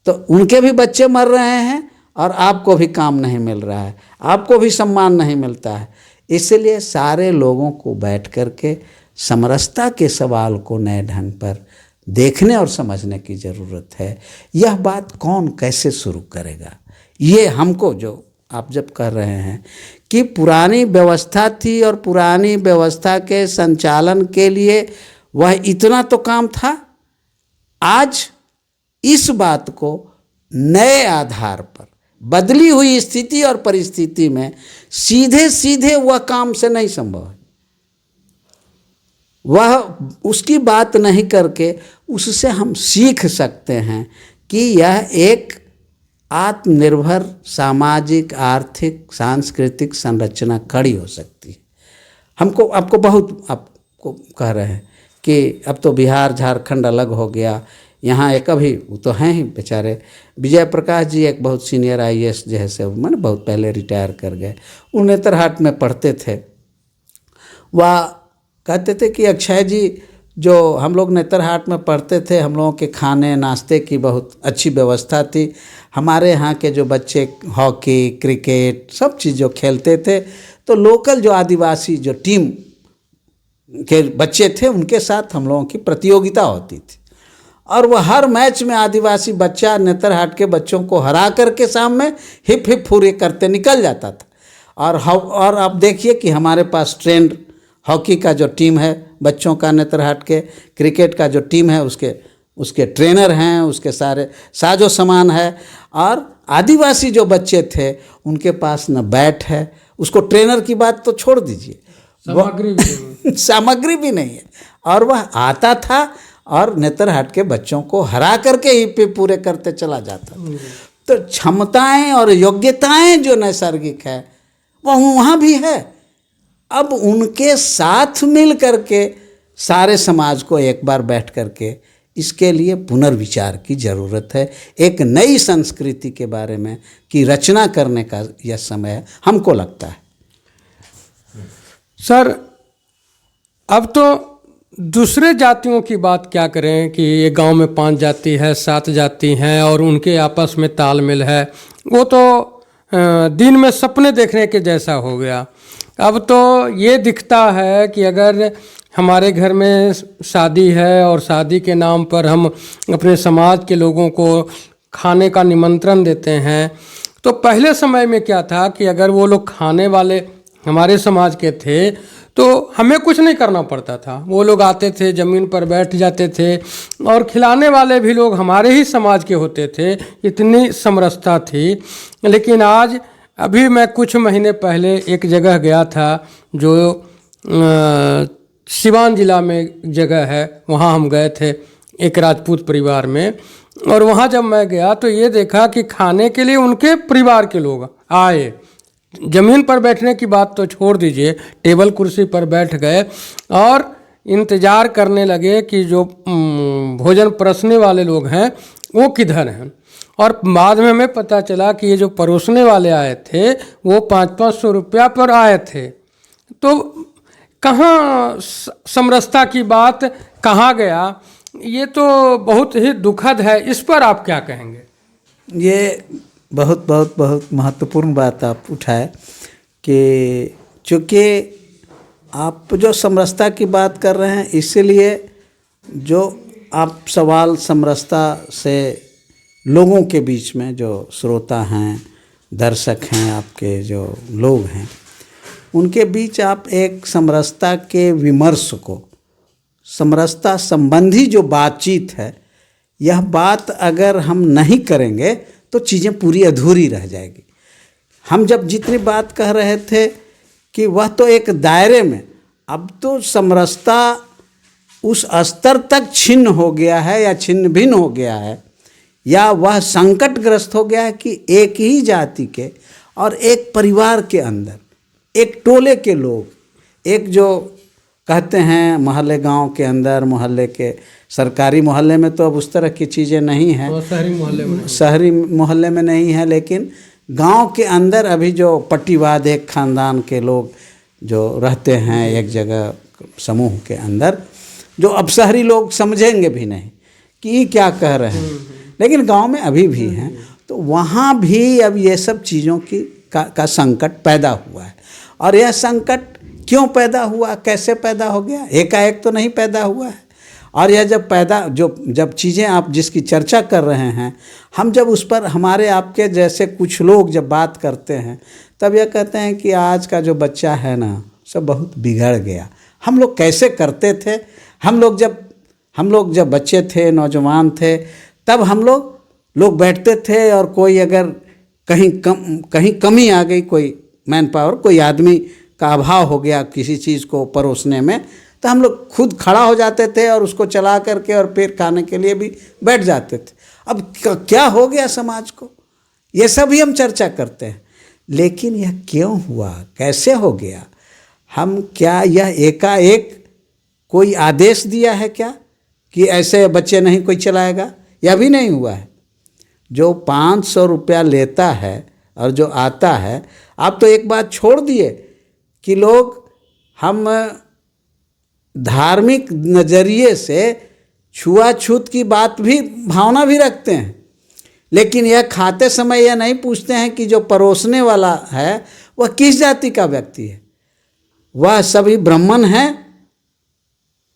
तो उनके भी बच्चे मर रहे हैं और आपको भी काम नहीं मिल रहा है, आपको भी सम्मान नहीं मिलता है। इसलिए सारे लोगों को बैठ कर के समरसता के सवाल को नए ढंग पर देखने और समझने की ज़रूरत है। यह बात कौन कैसे शुरू करेगा? ये हमको, जो आप जब कह रहे हैं कि पुरानी व्यवस्था थी और पुरानी व्यवस्था के संचालन के लिए वह इतना तो काम था, आज इस बात को नए आधार पर बदली हुई स्थिति और परिस्थिति में सीधे सीधे वह काम से नहीं संभव है। वह उसकी बात नहीं करके उससे हम सीख सकते हैं कि यह एक आत्मनिर्भर सामाजिक आर्थिक सांस्कृतिक संरचना खड़ी हो सकती है। हमको आपको बहुत आपको कह रहे हैं कि अब तो बिहार झारखंड अलग हो गया, यहाँ एक अभी वो तो हैं ही बेचारे विजय प्रकाश जी, एक बहुत सीनियर IAS जैसे, मैंने बहुत पहले रिटायर कर गए, वो नेतरहाट में पढ़ते थे। वह कहते थे कि अक्षय जी, जो हम लोग नेतरहाट में पढ़ते थे, हम लोगों के खाने नाश्ते की बहुत अच्छी व्यवस्था थी। हमारे यहाँ के जो बच्चे हॉकी क्रिकेट सब चीज़ जो खेलते थे, तो लोकल जो आदिवासी जो टीम के बच्चे थे उनके साथ हम लोगों की प्रतियोगिता होती थी, और वह हर मैच में आदिवासी बच्चा नेतरहाट के बच्चों को हरा करके सामने हिप हिप फुरे करते निकल जाता था। और अब देखिए कि हमारे पास ट्रेंड हॉकी का जो टीम है बच्चों का, नेतरहाट के क्रिकेट का जो टीम है उसके ट्रेनर हैं, उसके सारे साजो सामान है, और आदिवासी जो बच्चे थे उनके पास न बैट है, उसको ट्रेनर की बात तो छोड़ दीजिए, सामग्री भी नहीं है, और वह आता था और नेतरहाट के बच्चों को हरा करके ही पे पूरे करते चला जाता था। तो क्षमताएं और योग्यताएं जो नैसर्गिक है वह वहाँ भी है। अब उनके साथ मिल करके सारे समाज को एक बार बैठ करके इसके लिए पुनर्विचार की ज़रूरत है। एक नई संस्कृति के बारे में की रचना करने का यह समय हमको लगता है। सर, अब तो दूसरे जातियों की बात क्या करें कि ये गांव में 5 जाति है, 7 जाति हैं और उनके आपस में तालमेल है, वो तो दिन में सपने देखने के जैसा हो गया। अब तो ये दिखता है कि अगर हमारे घर में शादी है और शादी के नाम पर हम अपने समाज के लोगों को खाने का निमंत्रण देते हैं, तो पहले समय में क्या था कि अगर वो लोग खाने वाले हमारे समाज के थे तो हमें कुछ नहीं करना पड़ता था। वो लोग आते थे, ज़मीन पर बैठ जाते थे, और खिलाने वाले भी लोग हमारे ही समाज के होते थे। इतनी समरसता थी। लेकिन आज अभी मैं कुछ महीने पहले एक जगह गया था जो सिवान जिला में एक जगह है, वहाँ हम गए थे एक राजपूत परिवार में। और वहाँ जब मैं गया तो ये देखा कि खाने के लिए उनके परिवार के लोग आए। ज़मीन पर बैठने की बात तो छोड़ दीजिए, टेबल कुर्सी पर बैठ गए और इंतज़ार करने लगे कि जो भोजन परोसने वाले लोग हैं वो किधर हैं। और बाद में हमें पता चला कि ये जो परोसने वाले आए थे वो 500-500 रुपया पर आए थे। तो कहाँ समरसता की बात कहाँ गया? ये तो बहुत ही दुखद है। इस पर आप क्या कहेंगे? ये बहुत बहुत बहुत महत्वपूर्ण बात आप उठाए कि चूँकि आप जो समरसता की बात कर रहे हैं, इसीलिए जो आप सवाल समरसता से लोगों के बीच में जो श्रोता हैं, दर्शक हैं, आपके जो लोग हैं, उनके बीच आप एक समरसता के विमर्श को, समरसता संबंधी जो बातचीत है, यह बात अगर हम नहीं करेंगे तो चीज़ें पूरी अधूरी रह जाएगी। हम जब जितनी बात कह रहे थे कि वह तो एक दायरे में, अब तो समरसता उस स्तर तक छिन्न हो गया है या छिन्न भिन्न हो गया है, या वह संकटग्रस्त हो गया है कि एक ही जाति के और एक परिवार के अंदर, एक टोले के लोग, एक जो कहते हैं मोहल्ले, गांव के अंदर मोहल्ले के, सरकारी मोहल्ले में तो अब उस तरह की चीज़ें नहीं हैं, शहरी मोहल्ले में नहीं है, लेकिन गांव के अंदर अभी जो पट्टीवाद, एक ख़ानदान के लोग जो रहते हैं एक जगह समूह के अंदर, जो अब शहरी लोग समझेंगे भी नहीं कि ये क्या कह रहे हैं, लेकिन गांव में अभी भी हैं। तो वहाँ भी अब ये सब चीज़ों का संकट पैदा हुआ है। और यह संकट क्यों पैदा हुआ, कैसे पैदा हो गया? एकाएक तो नहीं पैदा हुआ है। और यह जब चीज़ें आप जिसकी चर्चा कर रहे हैं, हम जब उस पर, हमारे आपके जैसे कुछ लोग जब बात करते हैं, तब यह कहते हैं कि आज का जो बच्चा है ना, सब बहुत बिगड़ गया। हम लोग कैसे करते थे? हम लोग जब बच्चे थे, नौजवान थे, तब हम लोग बैठते थे, और कोई अगर कहीं कमी आ गई, कोई मैन पावर, कोई आदमी का अभाव हो गया किसी चीज़ को परोसने में, तो हम लोग खुद खड़ा हो जाते थे और उसको चला करके और फिर खाने के लिए भी बैठ जाते थे। अब क्या हो गया समाज को, ये सब ही हम चर्चा करते हैं। लेकिन यह क्यों हुआ, कैसे हो गया? क्या यह एकाएक कोई आदेश दिया है क्या कि ऐसे बच्चे नहीं कोई चलाएगा? यह भी नहीं हुआ है। जो 500 रुपया लेता है और जो आता है, आप तो एक बात छोड़ दिए कि हम धार्मिक नज़रिए से छुआछूत की बात भी, भावना भी रखते हैं, लेकिन यह खाते समय यह नहीं पूछते हैं कि जो परोसने वाला है वह किस जाति का व्यक्ति है, वह सभी ब्राह्मण हैं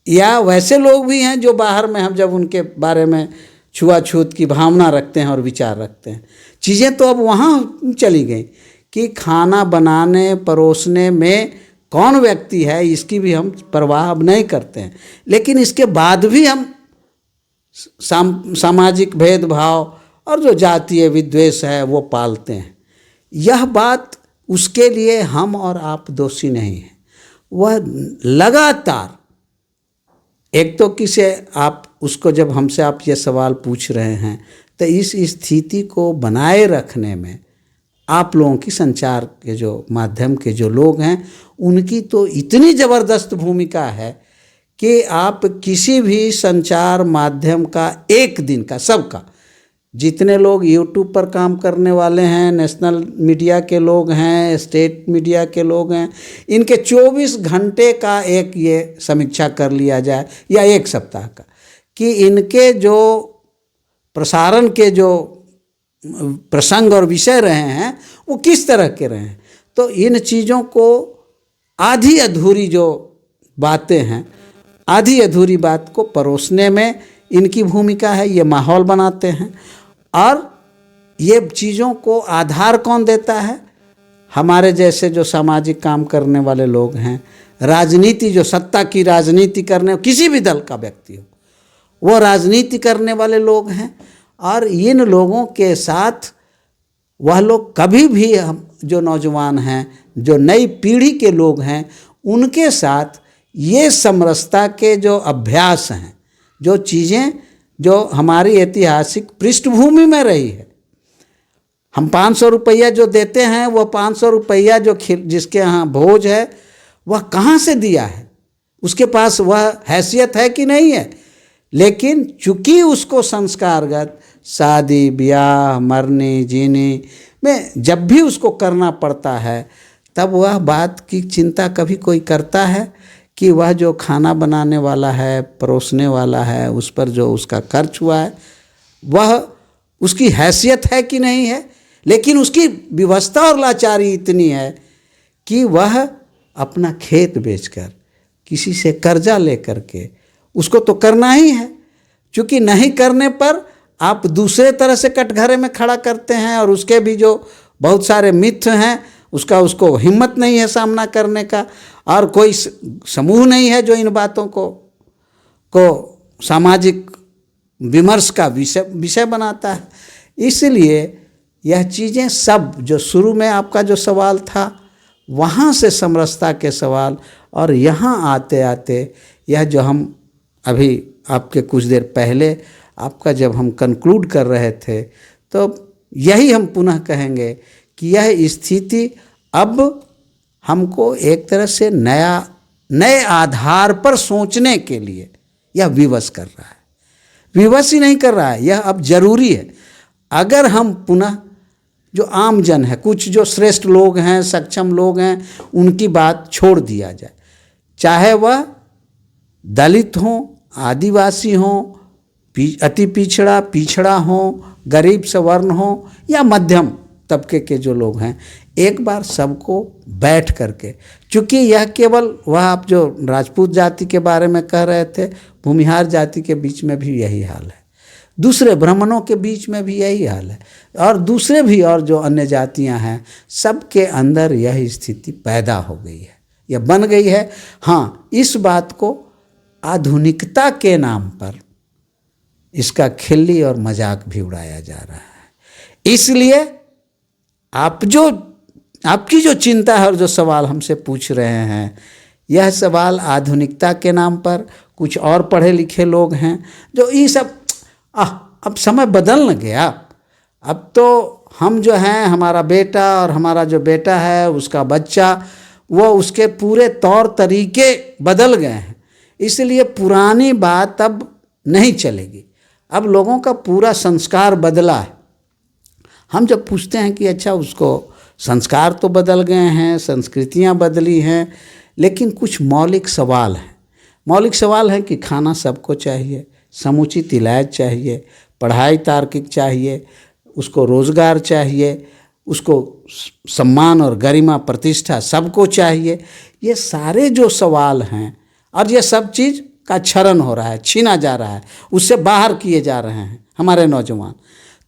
या वैसे लोग भी हैं जो बाहर में, हम जब उनके बारे में छुआछूत की भावना रखते हैं और विचार रखते हैं। चीज़ें तो अब वहाँ चली गई कि खाना बनाने परोसने में कौन व्यक्ति है, इसकी भी हम परवाह अब नहीं करते हैं। लेकिन इसके बाद भी हम सामाजिक भेदभाव और जो जातीय विद्वेष है वो पालते हैं। यह बात, उसके लिए हम और आप दोषी नहीं हैं। वह लगातार, एक तो किसे आप उसको, जब हमसे आप ये सवाल पूछ रहे हैं, तो इस स्थिति को बनाए रखने में आप लोगों की, संचार के जो माध्यम के जो लोग हैं, उनकी तो इतनी ज़बरदस्त भूमिका है कि आप किसी भी संचार माध्यम का एक दिन का, सबका, जितने लोग यूट्यूब पर काम करने वाले हैं, नेशनल मीडिया के लोग हैं, स्टेट मीडिया के लोग हैं, इनके 24 घंटे का एक ये समीक्षा कर लिया जाए, या एक सप्ताह का, कि इनके जो प्रसारण के जो प्रसंग और विषय रहे हैं वो किस तरह के रहे हैं। तो इन चीज़ों को, आधी अधूरी जो बातें हैं, आधी अधूरी बात को परोसने में इनकी भूमिका है। ये माहौल बनाते हैं, और ये चीज़ों को आधार कौन देता है? हमारे जैसे जो सामाजिक काम करने वाले लोग हैं, राजनीति, जो सत्ता की राजनीति करने, किसी भी दल का व्यक्ति हो, वो राजनीति करने वाले लोग हैं। और इन लोगों के साथ वह लोग कभी भी, हम जो नौजवान हैं, जो नई पीढ़ी के लोग हैं, उनके साथ ये समरसता के जो अभ्यास हैं, जो चीज़ें जो हमारी ऐतिहासिक पृष्ठभूमि में रही है, हम 500 रुपया जो देते हैं, वह 500 रुपया जो जिसके यहाँ भोज है, वह कहाँ से दिया है, उसके पास वह हैसियत है कि नहीं है। लेकिन चूंकि उसको संस्कारगत शादी ब्याह मरने जीने में जब भी उसको करना पड़ता है, तब वह बात की चिंता कभी कोई करता है कि वह जो खाना बनाने वाला है, परोसने वाला है, उस पर जो उसका खर्च हुआ है, वह उसकी हैसियत है कि नहीं है। लेकिन उसकी व्यवस्था और लाचारी इतनी है कि वह अपना खेत बेचकर, किसी से कर्जा लेकर के उसको तो करना ही है। क्योंकि नहीं करने पर आप दूसरे तरह से कटघरे में खड़ा करते हैं, और उसके भी जो बहुत सारे मित्र हैं, उसको हिम्मत नहीं है सामना करने का, और कोई समूह नहीं है जो इन बातों को सामाजिक विमर्श का विषय बनाता है। इसलिए यह चीज़ें सब, जो शुरू में आपका जो सवाल था, वहाँ से समरसता के सवाल, और यहाँ आते आते यह जो हम अभी आपके कुछ देर पहले आपका जब हम कंक्लूड कर रहे थे, तो यही हम पुनः कहेंगे कि यह स्थिति अब हमको एक तरह से नए आधार पर सोचने के लिए यह विवश कर रहा है। विवश ही नहीं कर रहा है, यह अब जरूरी है। अगर हम पुनः जो आम जन है, कुछ जो श्रेष्ठ लोग हैं, सक्षम लोग हैं, उनकी बात छोड़ दिया जाए, चाहे वह दलित हों, आदिवासी हों, अति पिछड़ा हों, गरीब सवर्ण हों, या मध्यम तबके के जो लोग हैं, एक बार सबको बैठ करके, चूँकि यह केवल वह आप जो राजपूत जाति के बारे में कह रहे थे, भूमिहार जाति के बीच में भी यही हाल है, दूसरे ब्राह्मणों के बीच में भी यही हाल है, और दूसरे भी और जो अन्य जातियां हैं, सबके अंदर यह स्थिति पैदा हो गई है, यह बन गई है। हाँ, इस बात को आधुनिकता के नाम पर इसका खिल्ली और मजाक भी उड़ाया जा रहा है। इसलिए आपकी जो चिंता है और जो सवाल हमसे पूछ रहे हैं, यह सवाल आधुनिकता के नाम पर कुछ और पढ़े लिखे लोग हैं जो ये सब अब समय बदल न गया, अब तो हम जो हैं, हमारा बेटा और हमारा जो बेटा है, उसका बच्चा, वो उसके पूरे तौर तरीके बदल गए हैं, इसलिए पुरानी बात अब नहीं चलेगी। अब लोगों का पूरा संस्कार बदला है। हम जब पूछते हैं कि अच्छा, उसको संस्कार तो बदल गए हैं, संस्कृतियां बदली हैं, लेकिन कुछ मौलिक सवाल हैं। मौलिक सवाल है कि खाना सबको चाहिए, समुचित इलाज चाहिए, पढ़ाई तार्किक चाहिए, उसको रोज़गार चाहिए, उसको सम्मान और गरिमा प्रतिष्ठा सबको चाहिए। ये सारे जो सवाल हैं, और ये सब चीज़ का क्षरण हो रहा है, छीना जा रहा है, उससे बाहर किए जा रहे हैं हमारे नौजवान।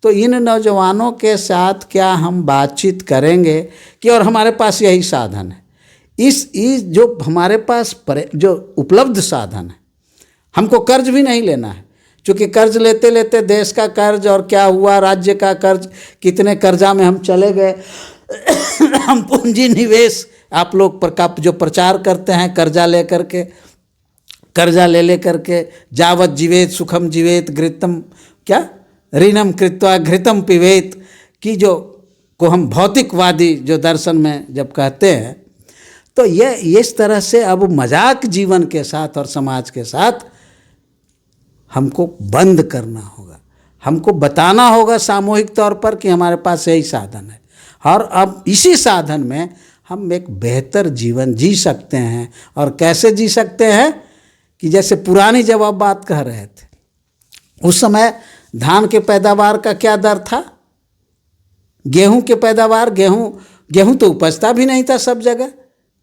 तो इन नौजवानों के साथ क्या हम बातचीत करेंगे कि, और हमारे पास यही साधन है, इस जो हमारे पास जो उपलब्ध साधन है, हमको कर्ज भी नहीं लेना है, क्योंकि कर्ज लेते लेते देश का कर्ज और क्या हुआ, राज्य का कर्ज, कितने कर्जा में हम चले गए। हम पूंजी निवेश आप लोग का जो प्रचार करते हैं, कर्जा ले करके जावत जीवेत सुखम जीवेत घृतम क्या ऋणम कृत्वा घृतम पिबेत की जो को हम भौतिकवादी जो दर्शन में जब कहते हैं, तो ये इस तरह से अब मजाक जीवन के साथ और समाज के साथ हमको बंद करना होगा। हमको बताना होगा सामूहिक तौर पर कि हमारे पास यही साधन है, और अब इसी साधन में हम एक बेहतर जीवन जी सकते हैं। और कैसे जी सकते हैं कि जैसे पुरानी जब आप बात कह रहे थे, उस समय धान के पैदावार का क्या दर था, गेहूं के पैदावार, गेहूं तो उपजता भी नहीं था सब जगह।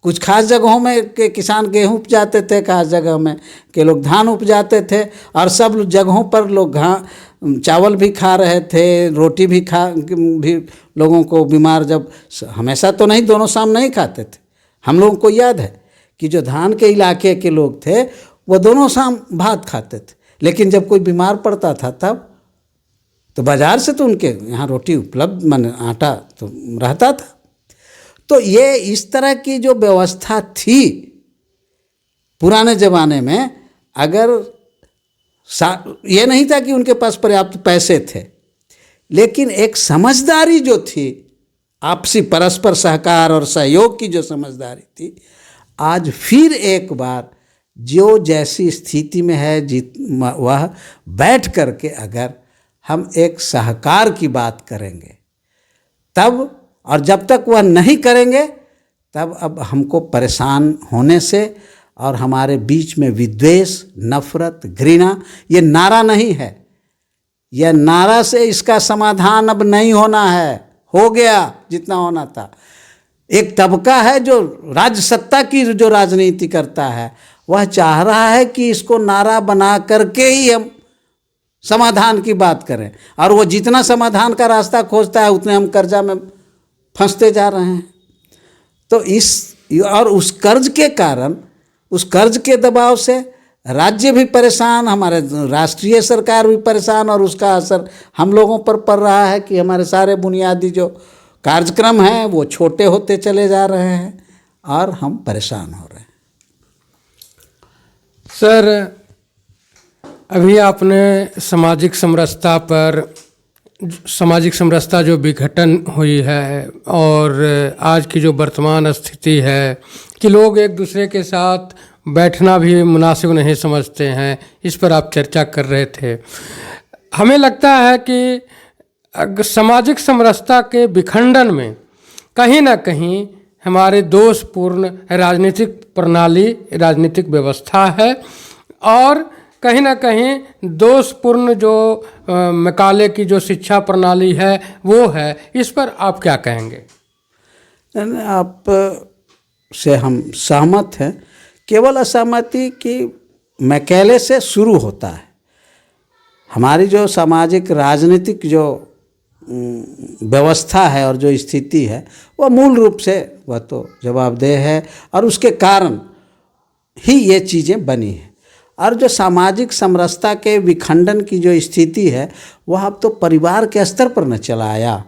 कुछ खास जगहों में के किसान गेहूं उपजाते थे, खास जगह में के लोग धान उपजाते थे, और सब जगहों पर लोग चावल भी खा रहे थे, रोटी भी भी लोगों को बीमार, जब हमेशा तो नहीं, दोनों शाम नहीं खाते थे। हम लोगों को याद है कि जो धान के इलाके के लोग थे वो दोनों शाम भात खाते थे, लेकिन जब कोई बीमार पड़ता था तब तो बाजार से तो उनके यहाँ रोटी उपलब्ध, माने आटा तो रहता था। तो ये इस तरह की जो व्यवस्था थी पुराने ज़माने में, अगर ये नहीं था कि उनके पास पर्याप्त पैसे थे, लेकिन एक समझदारी जो थी, आपसी परस्पर सहकार और सहयोग की जो समझदारी थी, आज फिर एक बार जो जैसी स्थिति में है वह बैठ करके अगर हम एक सहकार की बात करेंगे तब, और जब तक वह नहीं करेंगे तब अब हमको परेशान होने से और हमारे बीच में विद्वेष, नफरत, घृणा, ये नारा नहीं है। यह नारा से इसका समाधान अब नहीं होना है, हो गया जितना होना था। एक तबका है जो राज्य सत्ता की जो राजनीति करता है, वह चाह रहा है कि इसको नारा बना करके ही हम समाधान की बात करें, और वो जितना समाधान का रास्ता खोजता है उतने हम कर्जा में फंसते जा रहे हैं। तो उस कर्ज के कारण, उस कर्ज के दबाव से राज्य भी परेशान, हमारे राष्ट्रीय सरकार भी परेशान, और उसका असर हम लोगों पर पड़ रहा है कि हमारे सारे बुनियादी जो कार्यक्रम हैं वो छोटे होते चले जा रहे हैं और हम परेशान हो रहे हैं। सर, अभी आपने सामाजिक समरसता जो विघटन हुई है और आज की जो वर्तमान स्थिति है कि लोग एक दूसरे के साथ बैठना भी मुनासिब नहीं समझते हैं, इस पर आप चर्चा कर रहे थे। हमें लगता है कि सामाजिक समरसता के विखंडन में कहीं ना कहीं हमारे दोषपूर्ण राजनीतिक प्रणाली, राजनीतिक व्यवस्था है, और कहीं ना कहीं दोषपूर्ण जो मैकाले की जो शिक्षा प्रणाली है वो है। इस पर आप क्या कहेंगे? आप से हम सहमत हैं। केवल असहमति कि मैकाले से शुरू होता है। हमारी जो सामाजिक राजनीतिक जो व्यवस्था है और जो स्थिति है वह मूल रूप से वह तो जवाबदेह है, और उसके कारण ही ये चीज़ें बनी हैं। और जो सामाजिक समरसता के विखंडन की जो स्थिति है वह अब तो परिवार के स्तर पर न चला आया।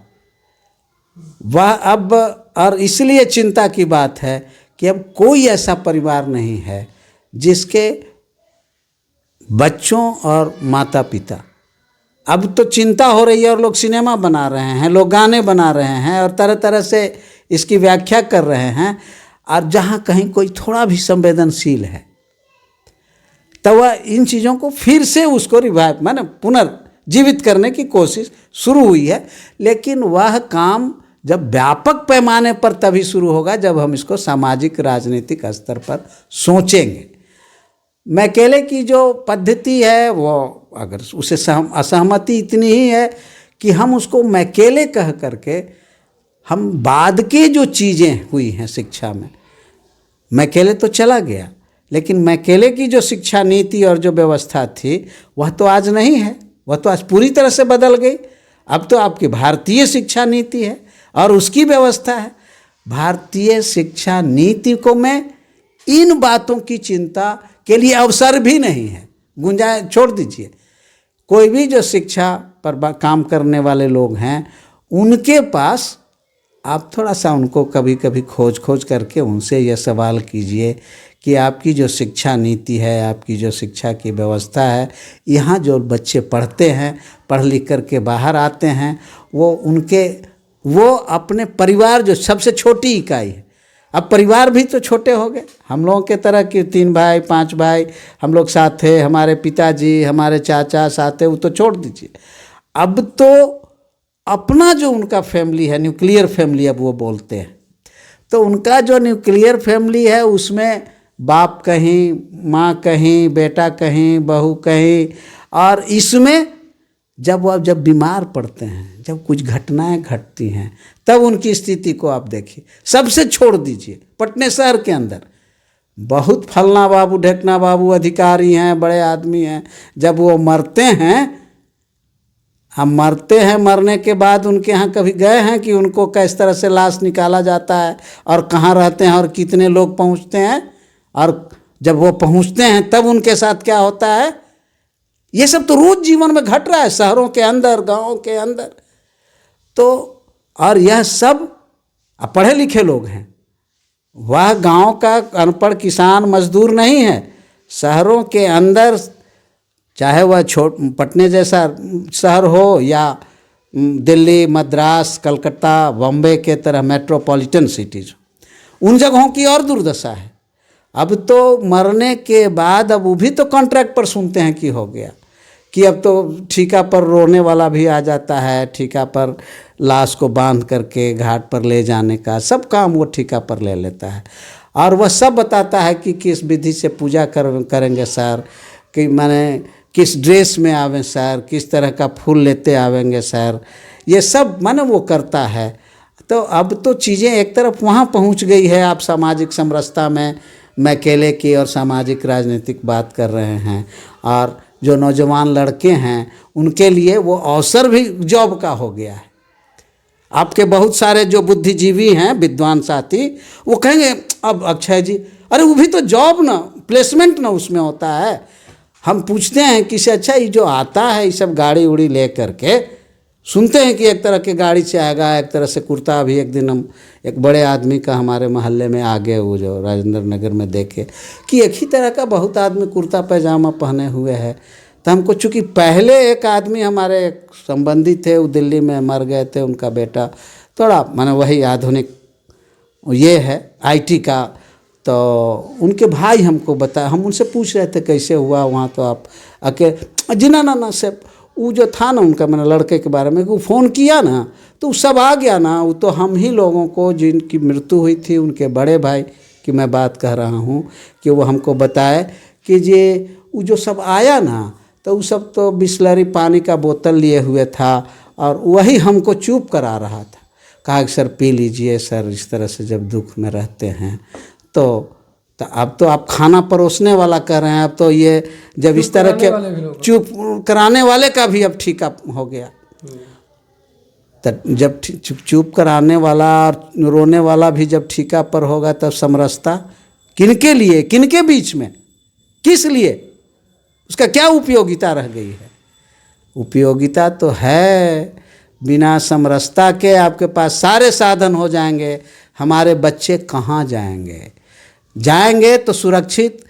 वह अब, और इसलिए चिंता की बात है कि अब कोई ऐसा परिवार नहीं है जिसके बच्चों और माता पिता, अब तो चिंता हो रही है और लोग सिनेमा बना रहे हैं, लोग गाने बना रहे हैं और तरह तरह से इसकी व्याख्या कर रहे हैं, और जहाँ कहीं कोई थोड़ा भी संवेदनशील है तो वह इन चीज़ों को फिर से उसको रिवाइव, माने पुनर्जीवित करने की कोशिश शुरू हुई है। लेकिन वह काम जब व्यापक पैमाने पर तभी शुरू होगा जब हम इसको सामाजिक राजनीतिक स्तर पर सोचेंगे। मैकाले की जो पद्धति है वो, अगर उसे असहमति इतनी ही है कि हम उसको मैकाले कह करके हम बाद के जो चीज़ें हुई हैं शिक्षा में, मैकाले तो चला गया, लेकिन मैकाले की जो शिक्षा नीति और जो व्यवस्था थी वह तो आज नहीं है, वह तो आज पूरी तरह से बदल गई। अब तो आपकी भारतीय शिक्षा नीति है और उसकी व्यवस्था है। भारतीय शिक्षा नीति को मैं इन बातों की चिंता के लिए अवसर भी नहीं है, गुंजाइश छोड़ दीजिए। कोई भी जो शिक्षा पर काम करने वाले लोग हैं उनके पास आप थोड़ा सा उनको कभी कभी खोज करके उनसे यह सवाल कीजिए कि आपकी जो शिक्षा नीति है, आपकी जो शिक्षा की व्यवस्था है, यहाँ जो बच्चे पढ़ते हैं, पढ़ लिख करके बाहर आते हैं, वो अपने परिवार जो सबसे छोटी इकाई है, अब परिवार भी तो छोटे हो गए। हम लोगों के तरह कि 3 भाई 5 भाई हम लोग साथ थे, हमारे पिताजी हमारे चाचा साथ थे, वो तो छोड़ दीजिए। अब तो अपना जो उनका फैमिली है, न्यूक्लियर फैमिली अब वो बोलते हैं, तो उनका जो न्यूक्लियर फैमिली है उसमें बाप कहीं, माँ कहीं, बेटा कहीं, बहू कहीं, और इसमें जब बीमार पड़ते हैं, जब कुछ घटनाएं घटती हैं, तब उनकी स्थिति को आप देखिए। सबसे छोड़ दीजिए, पटने शहर के अंदर बहुत फलना बाबू ढेकना बाबू अधिकारी हैं, बड़े आदमी हैं, जब वो मरते हैं, हम मरते हैं, मरने के बाद उनके यहाँ कभी गए हैं कि उनको किस तरह से लाश निकाला जाता है और कहाँ रहते हैं और कितने लोग पहुँचते हैं? और जब वो पहुंचते हैं तब उनके साथ क्या होता है, ये सब तो रोज जीवन में घट रहा है, शहरों के अंदर, गाँव के अंदर। तो और यह सब पढ़े लिखे लोग हैं, वह गांव का अनपढ़ किसान मजदूर नहीं है। शहरों के अंदर, चाहे वह पटने जैसा शहर हो या दिल्ली, मद्रास, कलकत्ता, बॉम्बे के तरह मेट्रोपॉलिटन सिटीज, उन जगहों की और दुर्दशा है। अब तो मरने के बाद अब वो भी तो कॉन्ट्रैक्ट पर सुनते हैं कि हो गया, कि अब तो ठीका पर रोने वाला भी आ जाता है, ठीका पर लाश को बांध करके घाट पर ले जाने का सब काम वो ठीका पर ले लेता है। और वह सब बताता है कि किस विधि से पूजा करेंगे सर, कि माने किस ड्रेस में आवें सर, किस तरह का फूल लेते आवेंगे सर, ये सब माने वो करता है। तो अब तो चीज़ें एक तरफ वहाँ पहुँच गई है। आप सामाजिक समरसता में मैकेले की और सामाजिक राजनीतिक बात कर रहे हैं, और जो नौजवान लड़के हैं उनके लिए वो अवसर भी जॉब का हो गया है। आपके बहुत सारे जो बुद्धिजीवी हैं, विद्वान साथी, वो कहेंगे अब अक्षय जी, अरे वो भी तो जॉब ना, प्लेसमेंट ना उसमें होता है। हम पूछते हैं कि से अच्छा ये जो आता है ये सब गाड़ी उड़ी ले करके, सुनते हैं कि एक तरह के गाड़ी से आएगा, एक तरह से कुर्ता। अभी एक दिन हम एक बड़े आदमी का हमारे मोहल्ले में आगे, वो जो राजेंद्र नगर में देखे कि एक ही तरह का बहुत आदमी कुर्ता पैजामा पहने हुए है। तो हमको, चूँकि पहले एक आदमी हमारे संबंधी थे, वो दिल्ली में मर गए थे, उनका बेटा थोड़ा माने वही आधुनिक ये है IT का, तो उनके भाई हमको बताया, हम उनसे पूछ रहे थे कैसे हुआ वहाँ, तो आप जी ना से वो जो था ना उनका, मैंने लड़के के बारे में वो फ़ोन किया ना तो सब आ गया ना। वो तो हम ही लोगों को, जिनकी मृत्यु हुई थी, उनके बड़े भाई की मैं बात कह रहा हूँ, कि वो हमको बताए कि ये वो जो सब आया ना, तो वो सब तो बिस्लरी पानी का बोतल लिए हुए था, और वही हमको चुप करा रहा था। कहा कि सर पी लीजिए सर, इस तरह से जब दुख में रहते हैं तो अब तो आप खाना परोसने वाला कर रहे हैं। अब तो ये जब इस तरह के चुप कराने वाले का भी अब ठीका हो गया। तो जब चुप कराने वाला और रोने वाला भी जब ठीका पर होगा, तब समरसता किनके लिए, किनके बीच में, किस लिए, उसका क्या उपयोगिता रह गई है? उपयोगिता तो है, बिना समरसता के आपके पास सारे साधन हो जाएंगे, हमारे बच्चे कहाँ जाएंगे? जाएंगे तो सुरक्षित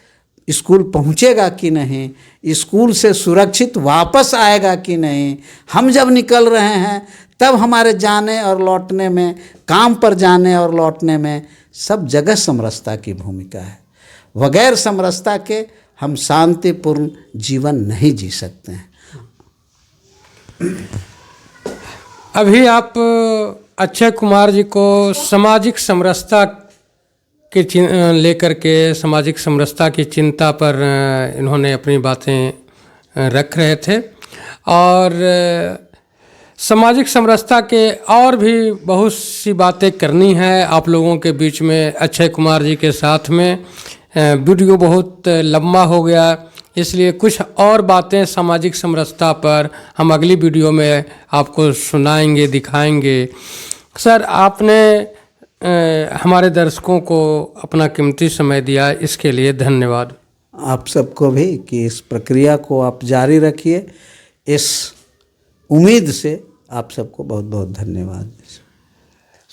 स्कूल पहुँचेगा कि नहीं, स्कूल से सुरक्षित वापस आएगा कि नहीं। हम जब निकल रहे हैं तब हमारे जाने और लौटने में, काम पर जाने और लौटने में सब जगह समरसता की भूमिका है। बगैर समरसता के हम शांतिपूर्ण जीवन नहीं जी सकते हैं। अभी आप अक्षय कुमार जी को सामाजिक समरसता के लेकर के, सामाजिक समरसता की चिंता पर इन्होंने अपनी बातें रख रहे थे, और सामाजिक समरसता के और भी बहुत सी बातें करनी है आप लोगों के बीच में। अक्षय कुमार जी के साथ में वीडियो बहुत लंबा हो गया, इसलिए कुछ और बातें सामाजिक समरसता पर हम अगली वीडियो में आपको सुनाएंगे, दिखाएंगे। सर, आपने हमारे दर्शकों को अपना कीमती समय दिया, इसके लिए धन्यवाद। आप सबको भी कि इस प्रक्रिया को आप जारी रखिए, इस उम्मीद से आप सबको बहुत बहुत धन्यवाद।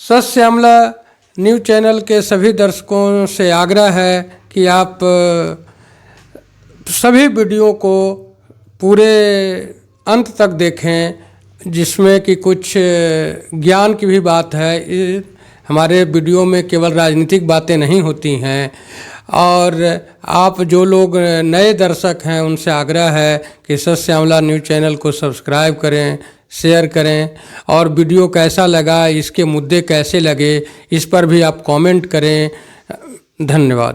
सत्य श्यामला न्यूज़ चैनल के सभी दर्शकों से आग्रह है कि आप सभी वीडियो को पूरे अंत तक देखें, जिसमें कि कुछ ज्ञान की भी बात है। हमारे वीडियो में केवल राजनीतिक बातें नहीं होती हैं, और आप जो लोग नए दर्शक हैं उनसे आग्रह है कि सत्य श्यामला न्यूज़ चैनल को सब्सक्राइब करें, शेयर करें, और वीडियो कैसा लगा, इसके मुद्दे कैसे लगे, इस पर भी आप कमेंट करें। धन्यवाद।